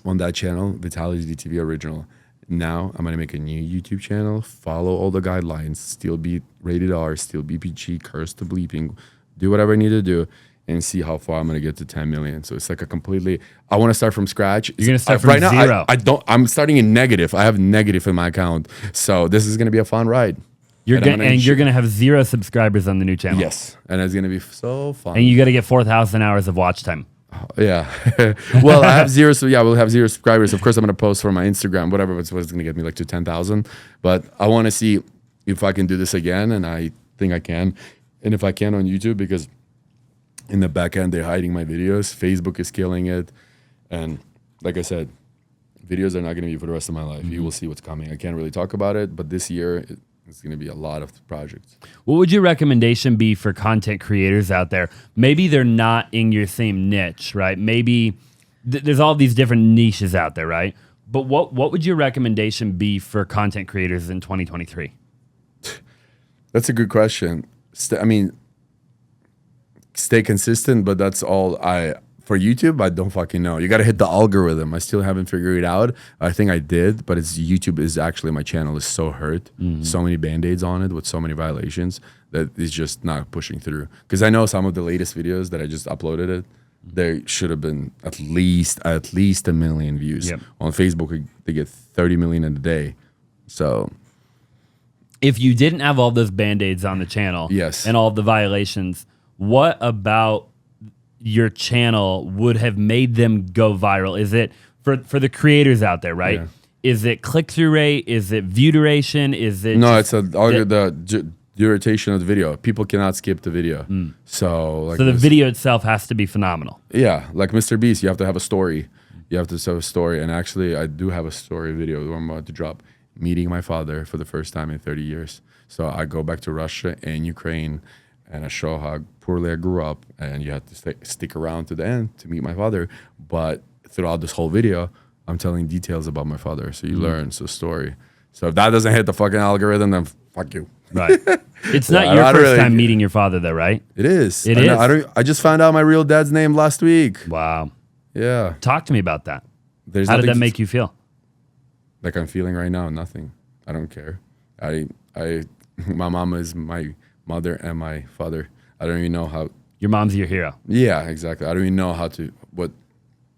on that channel, Vitaly's VTV Original. Now I'm gonna make a new YouTube channel, follow all the guidelines, still be rated R, still be PG, curse to bleeping, do whatever I need to do, and see how far I'm gonna get to 10 million. So it's like I want to start from scratch. You're gonna start from right zero. Now, I'm starting in negative. I have negative in my account. So this is gonna be a fun ride. You're gonna have 0 subscribers on the new channel. Yes, and it's gonna be so fun. And you got to get 4,000 hours of watch time. Yeah. Well, I have 0. So yeah, we'll have 0 subscribers. Of course, I'm gonna post for my Instagram, whatever. It's gonna get me like to 10,000. But I want to see if I can do this again, and I think I can. And if I can on YouTube, because in the back end they're hiding my videos. Facebook is killing it, and like I said, videos are not gonna be for the rest of my life. You will see what's coming. I can't really talk about it, but this year it's going to be a lot of projects. What would your recommendation be for content creators out there? Maybe they're not in your same niche, right? Maybe there's all these different niches out there, right? But what would your recommendation be for content creators in 2023? That's a good question. Stay consistent, but that's all for YouTube, I don't fucking know. You got to hit the algorithm. I still haven't figured it out. I think I did, but YouTube is actually, my channel is so hurt. So many Band-Aids on it with so many violations that it's just not pushing through. Because I know some of the latest videos that I just uploaded there should have been at least 1 million views. Yep. On Facebook, they get 30 million in a day. So if you didn't have all those Band-Aids on the channel and all the violations, what about your channel would have made them go viral? Is it for the creators out there, right? Yeah. Is it click-through rate? Is it view duration? Is it no? It's duration of the video. People cannot skip the video. So like So the video itself has to be phenomenal. yeah, like Mr. Beast, you have to have a story. You have to have a story. And actually, I do have a story video that I'm about to drop. Meeting my father for the first time in 30 years. So I go back to Russia and Ukraine, and I show how poorly I grew up. And you have to stick around to the end to meet my father. But throughout this whole video, I'm telling details about my father. So you learn, it's a story. So if that doesn't hit the fucking algorithm, then fuck you. Right. It's not Yeah, your I first really- time meeting your father, though, right? It is. It I know- is. I just found out my real dad's name last week. Wow. Yeah. Talk to me about that. There's How did nothing that make you feel? like I'm feeling right now? Nothing. I don't care. My mama is my mother and my father. I don't even know how. Your mom's your hero. Yeah, exactly. I don't even know what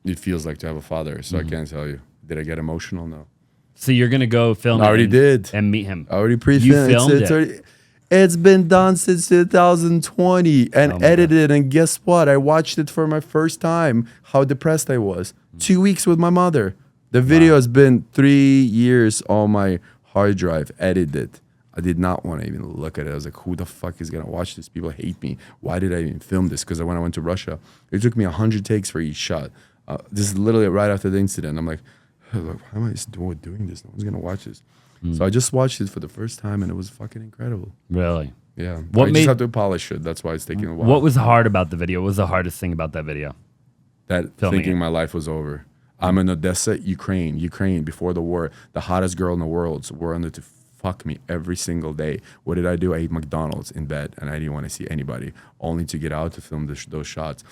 it feels like to have a father. So I can't tell you. Did I get emotional? No. So you're gonna go film I it already and, did. and meet him. I already pre-filmed. You filmed it. It's been done since 2020 and Oh my edited. And guess what? I watched it for my first time. How depressed I was. 2 weeks with my mother. The video has been 3 years on my hard drive, edited. I did not want to even look at it. I was like, who the fuck is going to watch this? People hate me. Why did I even film this? Because when I went to Russia, it took me 100 takes for each shot. This is literally right after the incident. I'm like, why am I doing this? No one's going to watch this. So I just watched it for the first time, and it was fucking incredible. Really? Yeah. What I made- just have to polish it. That's why it's taking a while. What was hard about the video? What was the hardest thing about that video? That filming thinking it? my life was over. I'm in Odessa, Ukraine, before the war. The hottest girl in the world were on there to fuck me every single day. What did I do? I ate McDonald's in bed, and I didn't want to see anybody, only to get out to film those shots.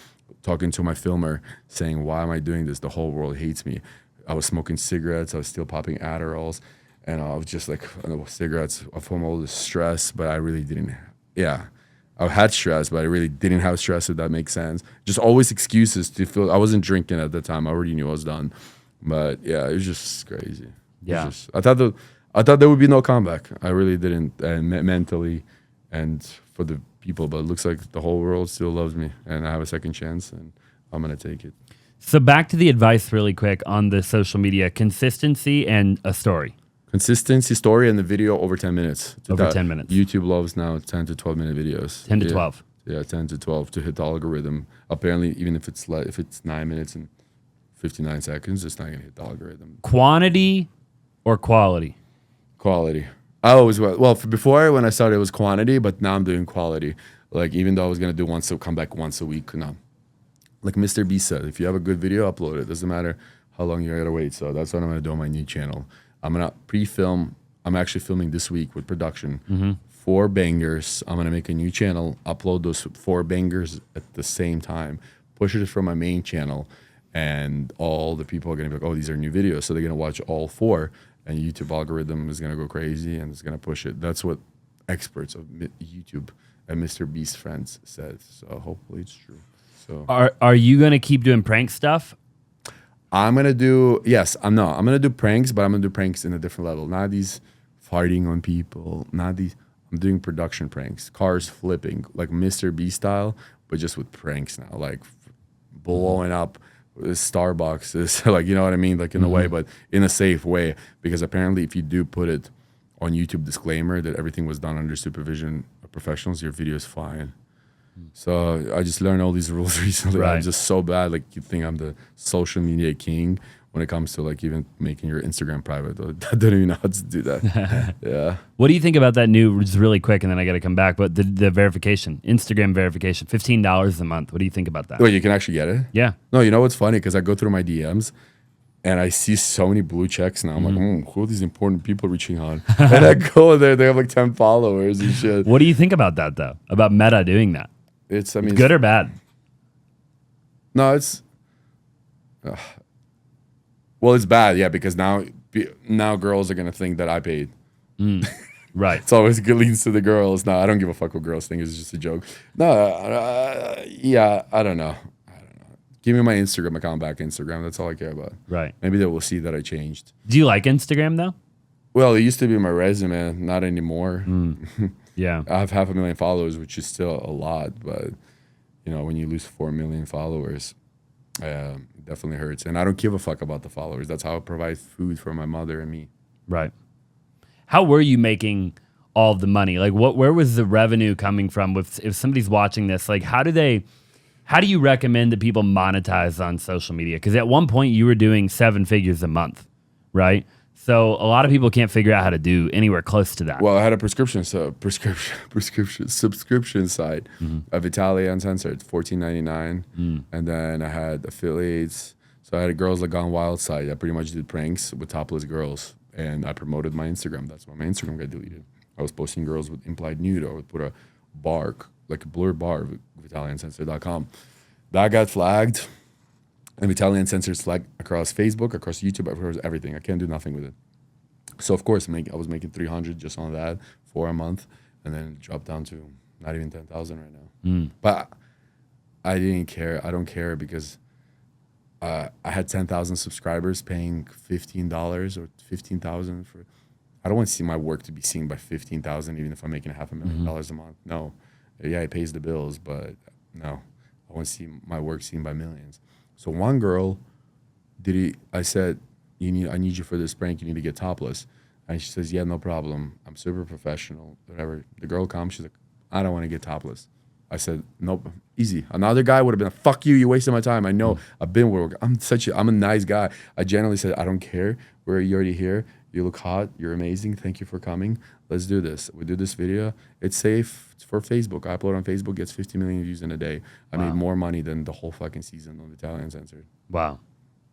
Talking to my filmer, saying, why am I doing this? The whole world hates me. I was smoking cigarettes. I was still popping Adderalls. And I was just like, cigarettes from all the stress, but I really didn't. Yeah. I had stress, but I really didn't have stress, if that makes sense. Just always excuses to feel. I wasn't drinking at the time. I already knew I was done. But yeah, it was just crazy. Yeah. I thought there would be no comeback. I really didn't, and mentally and for the people. But it looks like the whole world still loves me, and I have a second chance, and I'm going to take it. So back to the advice really quick on the social media: consistency and a story. Consistency, story, and the video over 10 minutes. Over 10 minutes. YouTube loves now 10 to 12 minute videos. 10 to Yeah. 12. Yeah, 10 to 12 to hit the algorithm. Apparently, even if it's 9 minutes and 59 seconds, it's not going to hit the algorithm. Quantity or quality? Quality. I always, before when I started, it was quantity, but now I'm doing quality. Like, even though I was going to do come back once a week, no. Like Mr. B said, if you have a good video, upload it. Doesn't matter how long you got to wait. So that's what I'm going to do on my new channel. I'm going to pre-film. I'm actually filming this week with production. 4 bangers. I'm going to make a new channel, upload those 4 bangers at the same time, push it from my main channel, and all the people are going to be like, oh, these are new videos. So they're going to watch all 4, and YouTube algorithm is going to go crazy, and it's going to push it. That's what experts of YouTube and Mr. Beast friends said. So hopefully it's true. So Are you gonna keep doing prank stuff? I'm gonna do I'm gonna do pranks, but I'm gonna do pranks in a different level. Not these farting on people. Not these. I'm doing production pranks, cars flipping, like Mr. B style, but just with pranks now, like blowing up Starbucks. Is like, you know what I mean, like in a way, but in a safe way. Because apparently, if you do put it on YouTube disclaimer that everything was done under supervision of professionals, your video is fine. So I just learned all these rules recently. Right. I'm just so bad. Like, you think I'm the social media king when it comes to like even making your Instagram private. I don't even know how to do that. Yeah. What do you think about that new, just really quick, and then I got to come back, but the verification, Instagram verification, $15 a month. What do you think about that? Wait, you can actually get it? Yeah. No, you know what's funny? Because I go through my DMs and I see so many blue checks now. I'm like, who are these important people reaching on? And I go there, they have like 10 followers and shit. What do you think about that, though? About Meta doing that? It's, I mean, Good or bad? No, it's well, it's bad, yeah, because now girls are gonna think that I paid. Right. It's always good leads to the girls. No, I don't give a fuck what girls think. It's just a joke. No, yeah, I don't know. Give me my Instagram account back. Instagram. That's all I care about. Right. Maybe they will see that I changed. Do you like Instagram, though? Well, it used to be my resume. Not anymore. Yeah. I have 500,000 followers, which is still a lot, but you know, when you lose 4 million followers, it definitely hurts. And I don't give a fuck about the followers. That's how I provide food for my mother and me. Right. How were you making all the money? Like, where was the revenue coming from? If somebody's watching this, like, how do you recommend that people monetize on social media? Because at one point you were doing 7 figures a month, right? So a lot of people can't figure out how to do anywhere close to that. Well, I had a subscription site of Vitaly Uncensored, $14.99, and then I had affiliates. So I had a Girls That Gone Wild site. I pretty much did pranks with topless girls, and I promoted my Instagram. That's why my Instagram got deleted. I was posting girls with implied nude, or I would put a bar, like a blurred bar, VitalyUncensored.com. That got flagged. And Vitaly Uncensored flagged across Facebook, across YouTube, across everything. I can't do nothing with it. So of course, I was making 300 just on that for a month, and then it dropped down to not even 10,000 right now. But I didn't care. I don't care because I had 10,000 subscribers paying $15 or $15,000 for. I don't want to see my work to be seen by 15,000, even if I'm making $500,000 a month. No, yeah, it pays the bills, but no, I want to see my work seen by millions. So one girl, I said, I need you for this prank. You need to get topless. And she says, yeah, no problem. I'm super professional, whatever. The girl comes, she's like, I don't want to get topless. I said, nope, easy. Another guy would have been like, fuck you, you wasted my time. I know, I've been where I'm a nice guy. I generally said, I don't care. You're already here. You look hot. You're amazing. Thank you for coming. Let's do this. We do this video. It's safe. It's for Facebook. I upload on Facebook. Gets 50 million views in a day. I made more money than the whole fucking season on Vitaly Uncensored. Wow.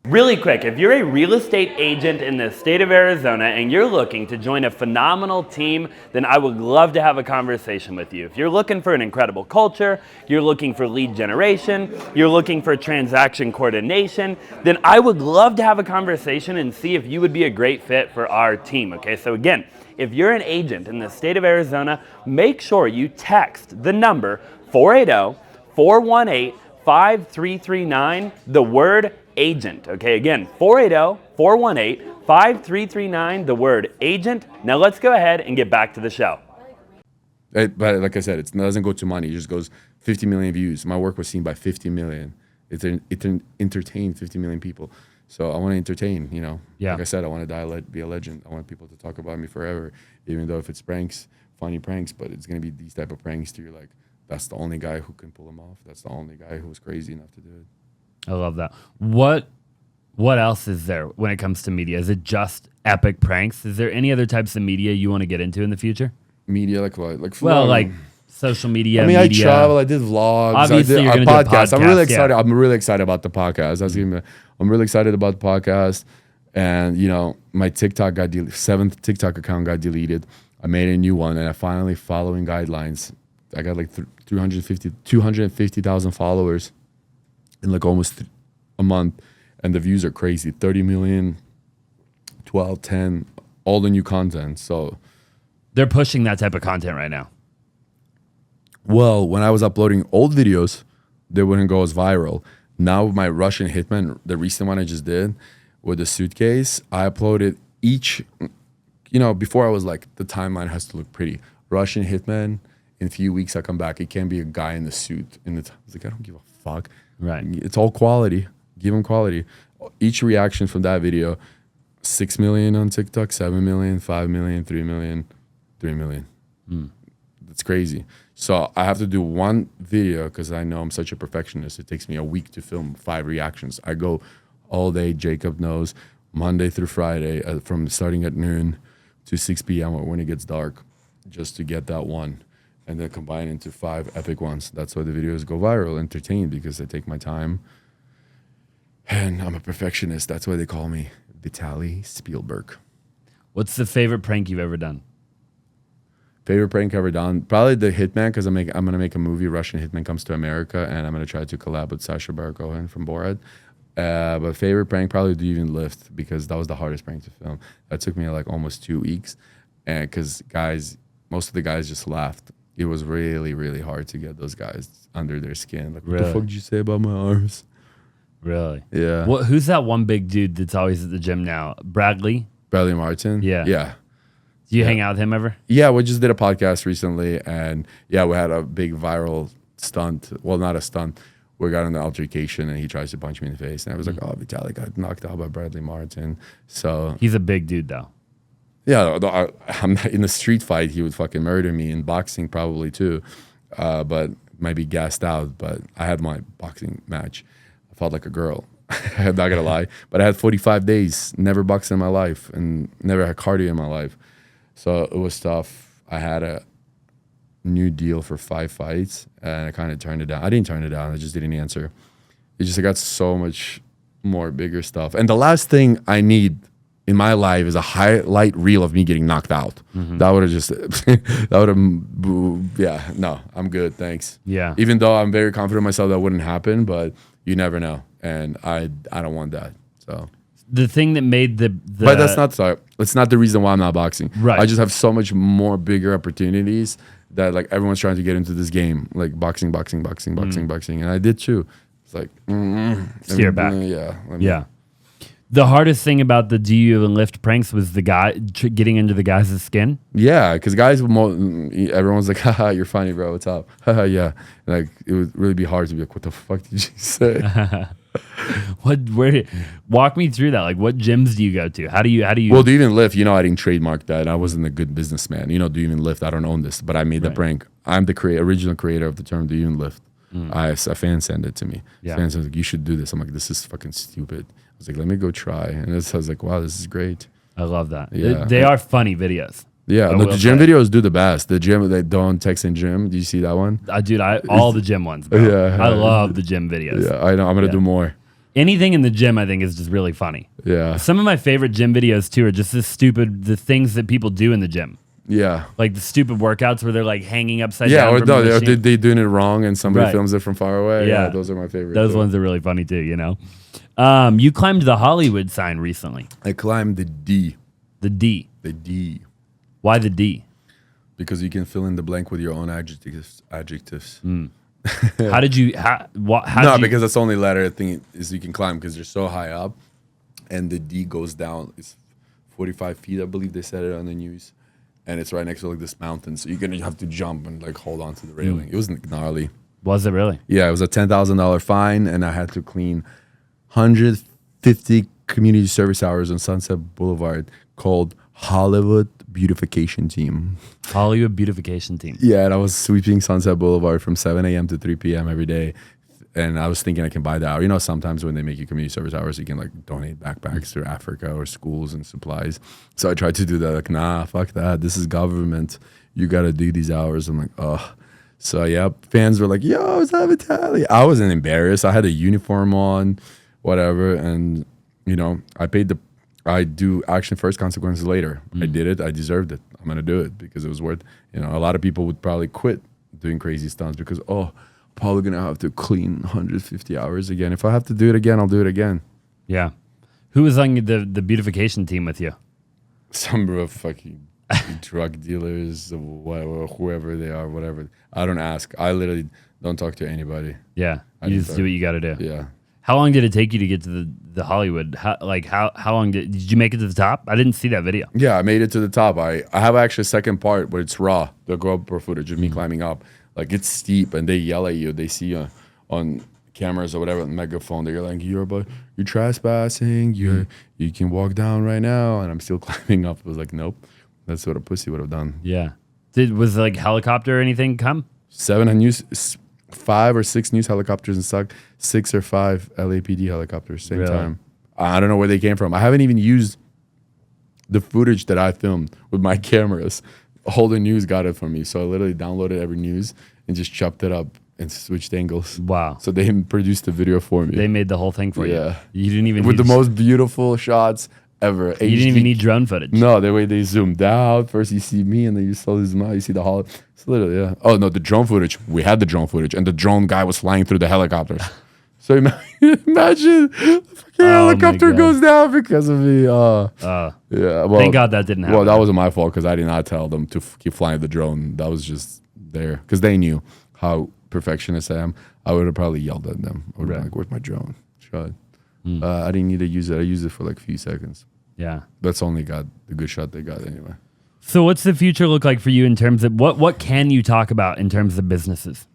Really quick, if you're a real estate agent in the state of Arizona and you're looking to join a phenomenal team, then I would love to have a conversation with you. If you're looking for an incredible culture, you're looking for lead generation, you're looking for transaction coordination, then I would love to have a conversation and see if you would be a great fit for our team, okay? So again, if you're an agent in the state of Arizona, make sure you text the number 480-418-5339, the word agent, okay? Again, 480-418-5339, the word agent. Now let's go ahead and get back to the show. But like I said, it doesn't go to money. It just goes 50 million views. My work was seen by 50 million. It entertained 50 million people. So I want to entertain, you know. Yeah. Like I said, I want to be a legend. I want people to talk about me forever, even though if it's pranks, funny pranks, but it's going to be these type of pranks to you're like, that's the only guy who can pull them off. That's the only guy who was crazy enough to do it. I love that. What else is there when it comes to media? Is it just epic pranks? Is there any other types of media you want to get into in the future? Media, like what? Like like social media. I mean, media. I travel. I did vlogs. Obviously, you're I gonna did do a podcast. I'm really excited. Yeah. I'm really excited about the podcast. I'm really excited about the podcast. And you know, my TikTok got 7th TikTok account got deleted. I made a new one, and I finally following guidelines. I got like 250,000 followers in like almost a month, and the views are crazy. 30 million, 12, 10, all the new content. So They're pushing that type of content right now. well, when I was uploading old videos, they wouldn't go as viral. Now with my Russian Hitman, the recent one I just did with the suitcase, I uploaded each, you know, before I was like, the timeline has to look pretty. Russian Hitman, in a few weeks I come back, it can't be a guy in the suit. I was like, I don't give a fuck. Right. It's all quality. Give them quality. Each reaction from that video, 6 million on TikTok, 7 million, 5 million, 3 million, 3 million. That's crazy. So I have to do one video because I know I'm such a perfectionist. It takes me a week to film 5 reactions. I go all day, Jacob knows, Monday through Friday, from starting at noon to 6 p.m. or when it gets dark, just to get that one. And then combine into 5 epic ones. That's why the videos go viral, entertain, because I take my time. And I'm a perfectionist. That's why they call me Vitaly Spielberg. What's the favorite prank you've ever done? Favorite prank ever done? Probably the Hitman, because I'm gonna make a movie. Russian Hitman comes to America, and I'm gonna try to collab with Sacha Baron Cohen from Borat. But favorite prank probably Do Even Lift, because that was the hardest prank to film. That took me like almost 2 weeks, and because most of the guys just laughed. It was really, really hard to get those guys under their skin. Like, what the fuck did you say about my arms? Really? Yeah. Who's that one big dude that's always at the gym now? Bradley Martin? Yeah. Yeah. Do you hang out with him ever? Yeah, we just did a podcast recently, and yeah, we had a big viral stunt. Well, not a stunt. We got in an altercation, and he tries to punch me in the face, and I was like, "Oh, Vitaly got knocked out by Bradley Martin." So he's a big dude, though. Yeah, I'm not, in a street fight, he would fucking murder me. In boxing, probably too, but maybe gassed out. But I had my boxing match. I felt like a girl. I'm not gonna lie, but I had 45 days, never boxed in my life, and never had cardio in my life. So it was tough. I had a new deal for 5 fights, and I kind of turned it down. I didn't turn it down. I just didn't answer. I got so much more bigger stuff. And the last thing I need in my life is a highlight reel of me getting knocked out. That would have just, that would have, yeah, no, I'm good, thanks. Yeah. Even though I'm very confident in myself that wouldn't happen, but you never know. And I don't want that, so. The thing that made the But that's not the reason why I'm not boxing. Right. I just have so much more bigger opportunities that like everyone's trying to get into this game, like boxing. And I did too. It's like, Steer back. Yeah. Yeah. The hardest thing about the do you and lift pranks was the guy getting into the guy's skin. Yeah, because guys, everyone's like, haha, you're funny, bro. What's up? Haha, yeah. Like, it would really be hard to be like, what the fuck did you say? Walk me through that. Like, what gyms do you go to? How do you? Well, do you even lift? I didn't trademark that. I wasn't a good businessman. Do you even lift? I don't own this, but I made the prank. I'm the original creator of the term do you even lift. A fan sent it to me. Yeah. Fan said, like, you should do this. I'm like, this is fucking stupid. I was like, let me go try. And I was like, wow, this is great. I love that. Yeah. They are funny videos. Yeah, the gym videos do the best. The gym, they don't text in gym. Do you see that one? Dude, all the gym ones, bro. Yeah. I love the gym videos. Yeah, I know. I'm going to do more. Anything in the gym, I think, is just really funny. Yeah. Some of my favorite gym videos, too, are just the things that people do in the gym. Yeah. Like the stupid workouts where they're like hanging upside Yeah, down. or from a no, machine. they doing it wrong and somebody Right. films it from far away. Yeah. Yeah, those are my favorite. Those too. ones are really funny, too, You climbed the Hollywood sign recently. I climbed the D. The D. The D. Why the D? Because you can fill in the blank with your own adjectives. How did you? Because that's the only letter thing is you can climb because you're so high up, and the D goes down. It's 45 feet, I believe they said it on the news, and it's right next to like this mountain. So you're gonna have to jump and like hold on to the railing. It was gnarly. Was it really? Yeah, it was a $10,000 fine, and I had to clean 150 community service hours on Sunset Boulevard called Hollywood Beautification Team. Hollywood Beautification Team. Yeah, and I was sweeping Sunset Boulevard from 7 a.m. to 3 p.m. every day. And I was thinking I can buy the hour. Sometimes when they make you community service hours, you can like donate backpacks to Africa or schools and supplies. So I tried to do that. Like, nah, fuck that. This is government. You got to do these hours. I'm like, oh. So yeah, fans were like, yo, it's Vitaly. I wasn't embarrassed. I had a uniform on, whatever. And, I do action first, consequences later. I did it. I deserved it. I'm going to do it because it was worth, a lot of people would probably quit doing crazy stunts because, probably going to have to clean 150 hours again. If I have to do it again, I'll do it again. Yeah. Who was on the beautification team with you? Some of fucking drug dealers, whoever they are, whatever. I don't ask. I literally don't talk to anybody. Yeah. You just do what you got to do. Yeah. How long did it take you to get to the Hollywood? How long did you make it to the top? I didn't see that video. Yeah, I made it to the top. I have actually a second part where it's raw, the GoPro footage of me climbing up. Like it's steep and they yell at you. They see you on cameras or whatever, megaphone. They're like, you're trespassing. You can walk down right now. And I'm still climbing up. I was like, nope. That's what a pussy would have done. Yeah. Was like helicopter or anything come? 5 or 6 news helicopters and stuck 6 or 5 LAPD helicopters same time. I don't know where they came from. I haven't even used the footage that I filmed with my cameras. All the news got it from me. So I literally downloaded every news and just chopped it up and switched angles. Wow. So they produced the video for me. They made the whole thing for you. Yeah. You didn't even with the most beautiful shots ever. You didn't even need drone footage. No, the way they zoomed out. First you see me and then you slowly zoom out. You see the hall. It's literally, yeah. Oh, no, the drone footage. We had the drone footage and the drone guy was flying through the helicopters. So imagine the fucking helicopter goes down because of me. Yeah. Well, thank God that didn't happen. Well, that wasn't my fault because I did not tell them to keep flying the drone. That was just there because they knew how perfectionist I am. I would have probably yelled at them. I would have been like, where's my drone? Shot. I didn't need to use it. I used it for like a few seconds. Yeah. That's only got the good shot they got anyway. So what's the future look like for you in terms of what can you talk about in terms of businesses?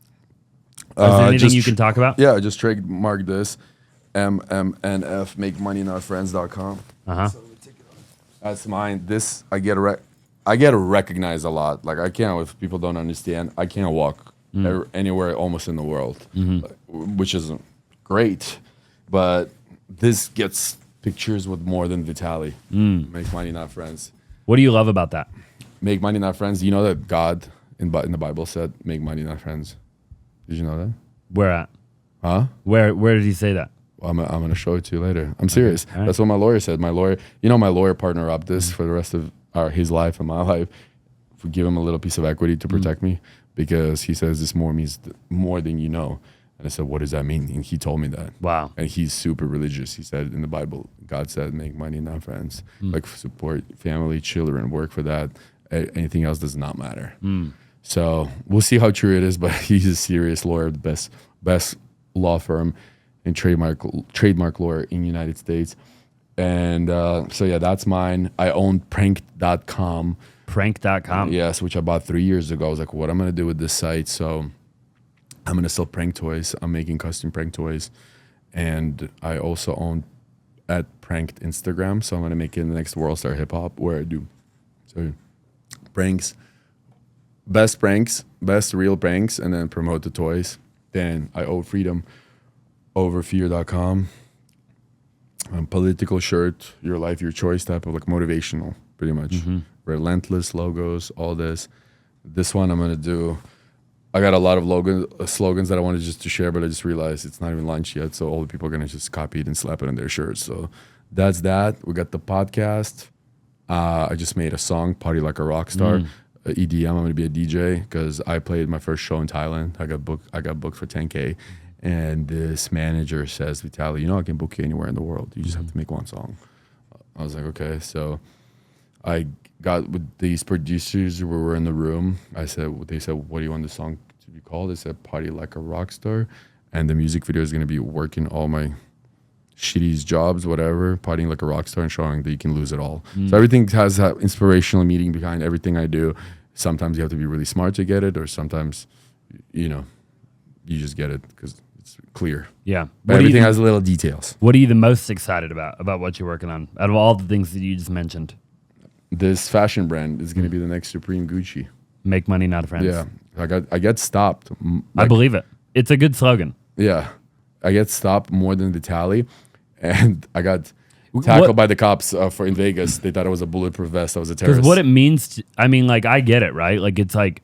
Is there anything you can talk about? Yeah, just trademark this. MMNF, makemoneynotfriends.com. Uh-huh. So let me take it off. That's mine. This I get recognized a lot. Like I can't, if people don't understand, I can't walk anywhere almost in the world, which isn't great. But this gets pictures with more than Vitaly. Make money, not friends. What do you love about that? Make money, not friends. You know that God in the Bible said, "Make money, not friends." Did you know that? Where at? Huh? Where did he say that? I'm gonna show it to you later. I'm serious. All right. That's what my lawyer said. My lawyer partner up this for the rest of his life and my life. If we give him a little piece of equity to protect me, because he says this means more than you know. And I said, what does that mean? And he told me that. Wow. And he's super religious. He said in the Bible, God said, make money, not friends. Like support family, children, work for that. Anything else does not matter. So we'll see how true it is, but he's a serious lawyer, the best law firm in trademark law in the United States. And so yeah, that's mine. I own prank.com. Prank.com. Yes, which I bought 3 years ago. I was like, what I'm going to do with this site? So I'm going to sell prank toys. I'm making custom prank toys. And I also own at Pranked Instagram. So I'm going to make it in the next World Star Hip Hop where I do pranks, best real pranks, and then promote the toys. Then I owe Freedom, overfear.com. Political shirt, your life, your choice type of like motivational, pretty much. Relentless logos, all this. This one I'm going to do. I got a lot of slogans that I wanted just to share, but I just realized it's not even launched yet. So all the people are going to just copy it and slap it on their shirts. So that's that. We got the podcast. I just made a song, Party Like a Rock Star. EDM, I'm going to be a DJ because I played my first show in Thailand. I got booked for 10K. And this manager says, Vitaly, I can book you anywhere in the world. You just have to make one song. I was like, okay. So I got with these producers who were in the room. They said, what do you want the song to be called? They said, Party Like a Rock Star. And the music video is going to be working all my shitty jobs, whatever, partying like a rock star and showing that you can lose it all. So everything has that inspirational meaning behind everything I do. Sometimes you have to be really smart to get it, or sometimes, you just get it because it's clear. Yeah. But everything has little details. What are you the most excited about what you're working on out of all the things that you just mentioned? This fashion brand is going to be the next Supreme Gucci. Make money, not friends. Yeah. I get stopped. I believe it. It's a good slogan. Yeah. I get stopped more than Vitaly. And I got tackled by the cops in Vegas. They thought it was a bulletproof vest. I was a terrorist. Because what it means, I get it, right? Like, it's like...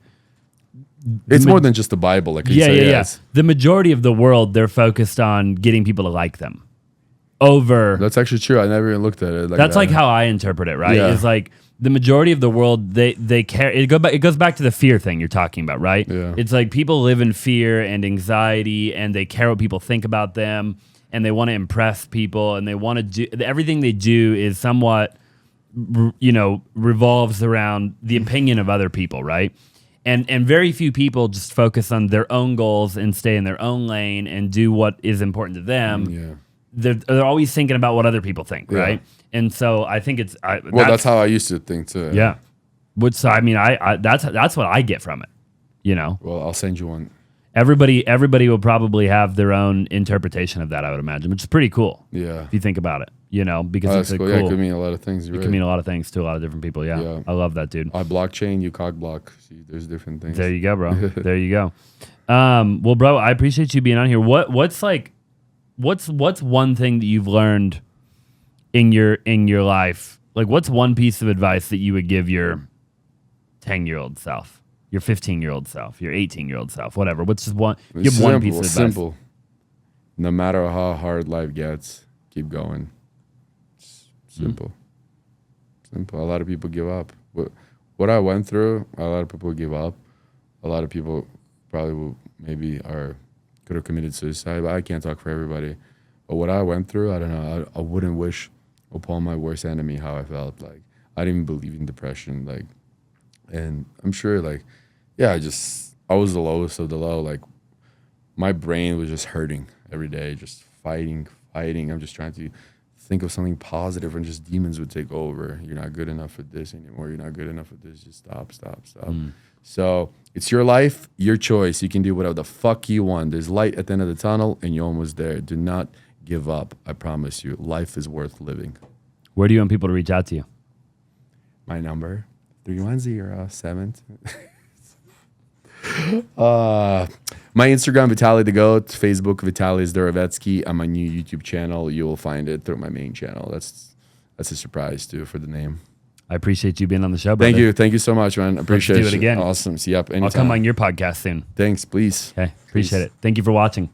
It's more than just the Bible. Like you say, yes. The majority of the world, they're focused on getting people to like them. That's actually true. I never even looked at it. That's like how I interpret it, right? Yeah. It's like the majority of the world, they care. It goes back to the fear thing you're talking about, right? Yeah. It's like people live in fear and anxiety, and they care what people think about them, and they want to impress people, and they want to do everything they do is somewhat, revolves around the opinion of other people, right? And very few people just focus on their own goals and stay in their own lane and do what is important to them. Yeah. They're always thinking about what other people think, right? And so I think it's that's how I used to think too. Yeah. That's what I get from it. Well, I'll send you one. Everybody will probably have their own interpretation of that, I would imagine, which is pretty cool. Yeah. If you think about it, because That's cool. Yeah, it could mean a lot of things. It can mean a lot of things to a lot of different people. Yeah. I love that, dude. I blockchain, you cock block. See, there's different things. There you go, bro. There you go. Well, bro, I appreciate you being on here. What's one thing that you've learned in your life? Like, what's one piece of advice that you would give your 10-year-old self, your 15-year-old self, your 18-year-old self, whatever? What's just one? Give one piece of advice. Simple. No matter how hard life gets, keep going. Simple. Simple. A lot of people give up. What I went through, a lot of people give up. A lot of people probably could have committed suicide, but I can't talk for everybody. But what I went through, I don't know. I wouldn't wish upon my worst enemy how I felt. Like, I didn't even believe in depression. Like, and I'm sure, like, yeah, I was the lowest of the low. Like, my brain was just hurting every day, just fighting. I'm just trying to think of something positive, and just demons would take over. You're not good enough for this anymore. You're not good enough for this. Just stop. So it's your life, your choice. You can do whatever the fuck you want. There's light at the end of the tunnel, and you're almost there. Do not give up. I promise you, life is worth living. Where do you want people to reach out to you? My number 310-7. My Instagram, Vitaly the Goat. Facebook, Vitaly Zdorovetsky. On my new YouTube channel, you will find it through my main channel. That's a surprise too for the name. I appreciate you being on the show, brother. Thank you so much, man. Appreciate it. do it again. Awesome. See you up anytime. I'll come on your podcast soon. Thanks, please. Okay, appreciate it. Thank you for watching.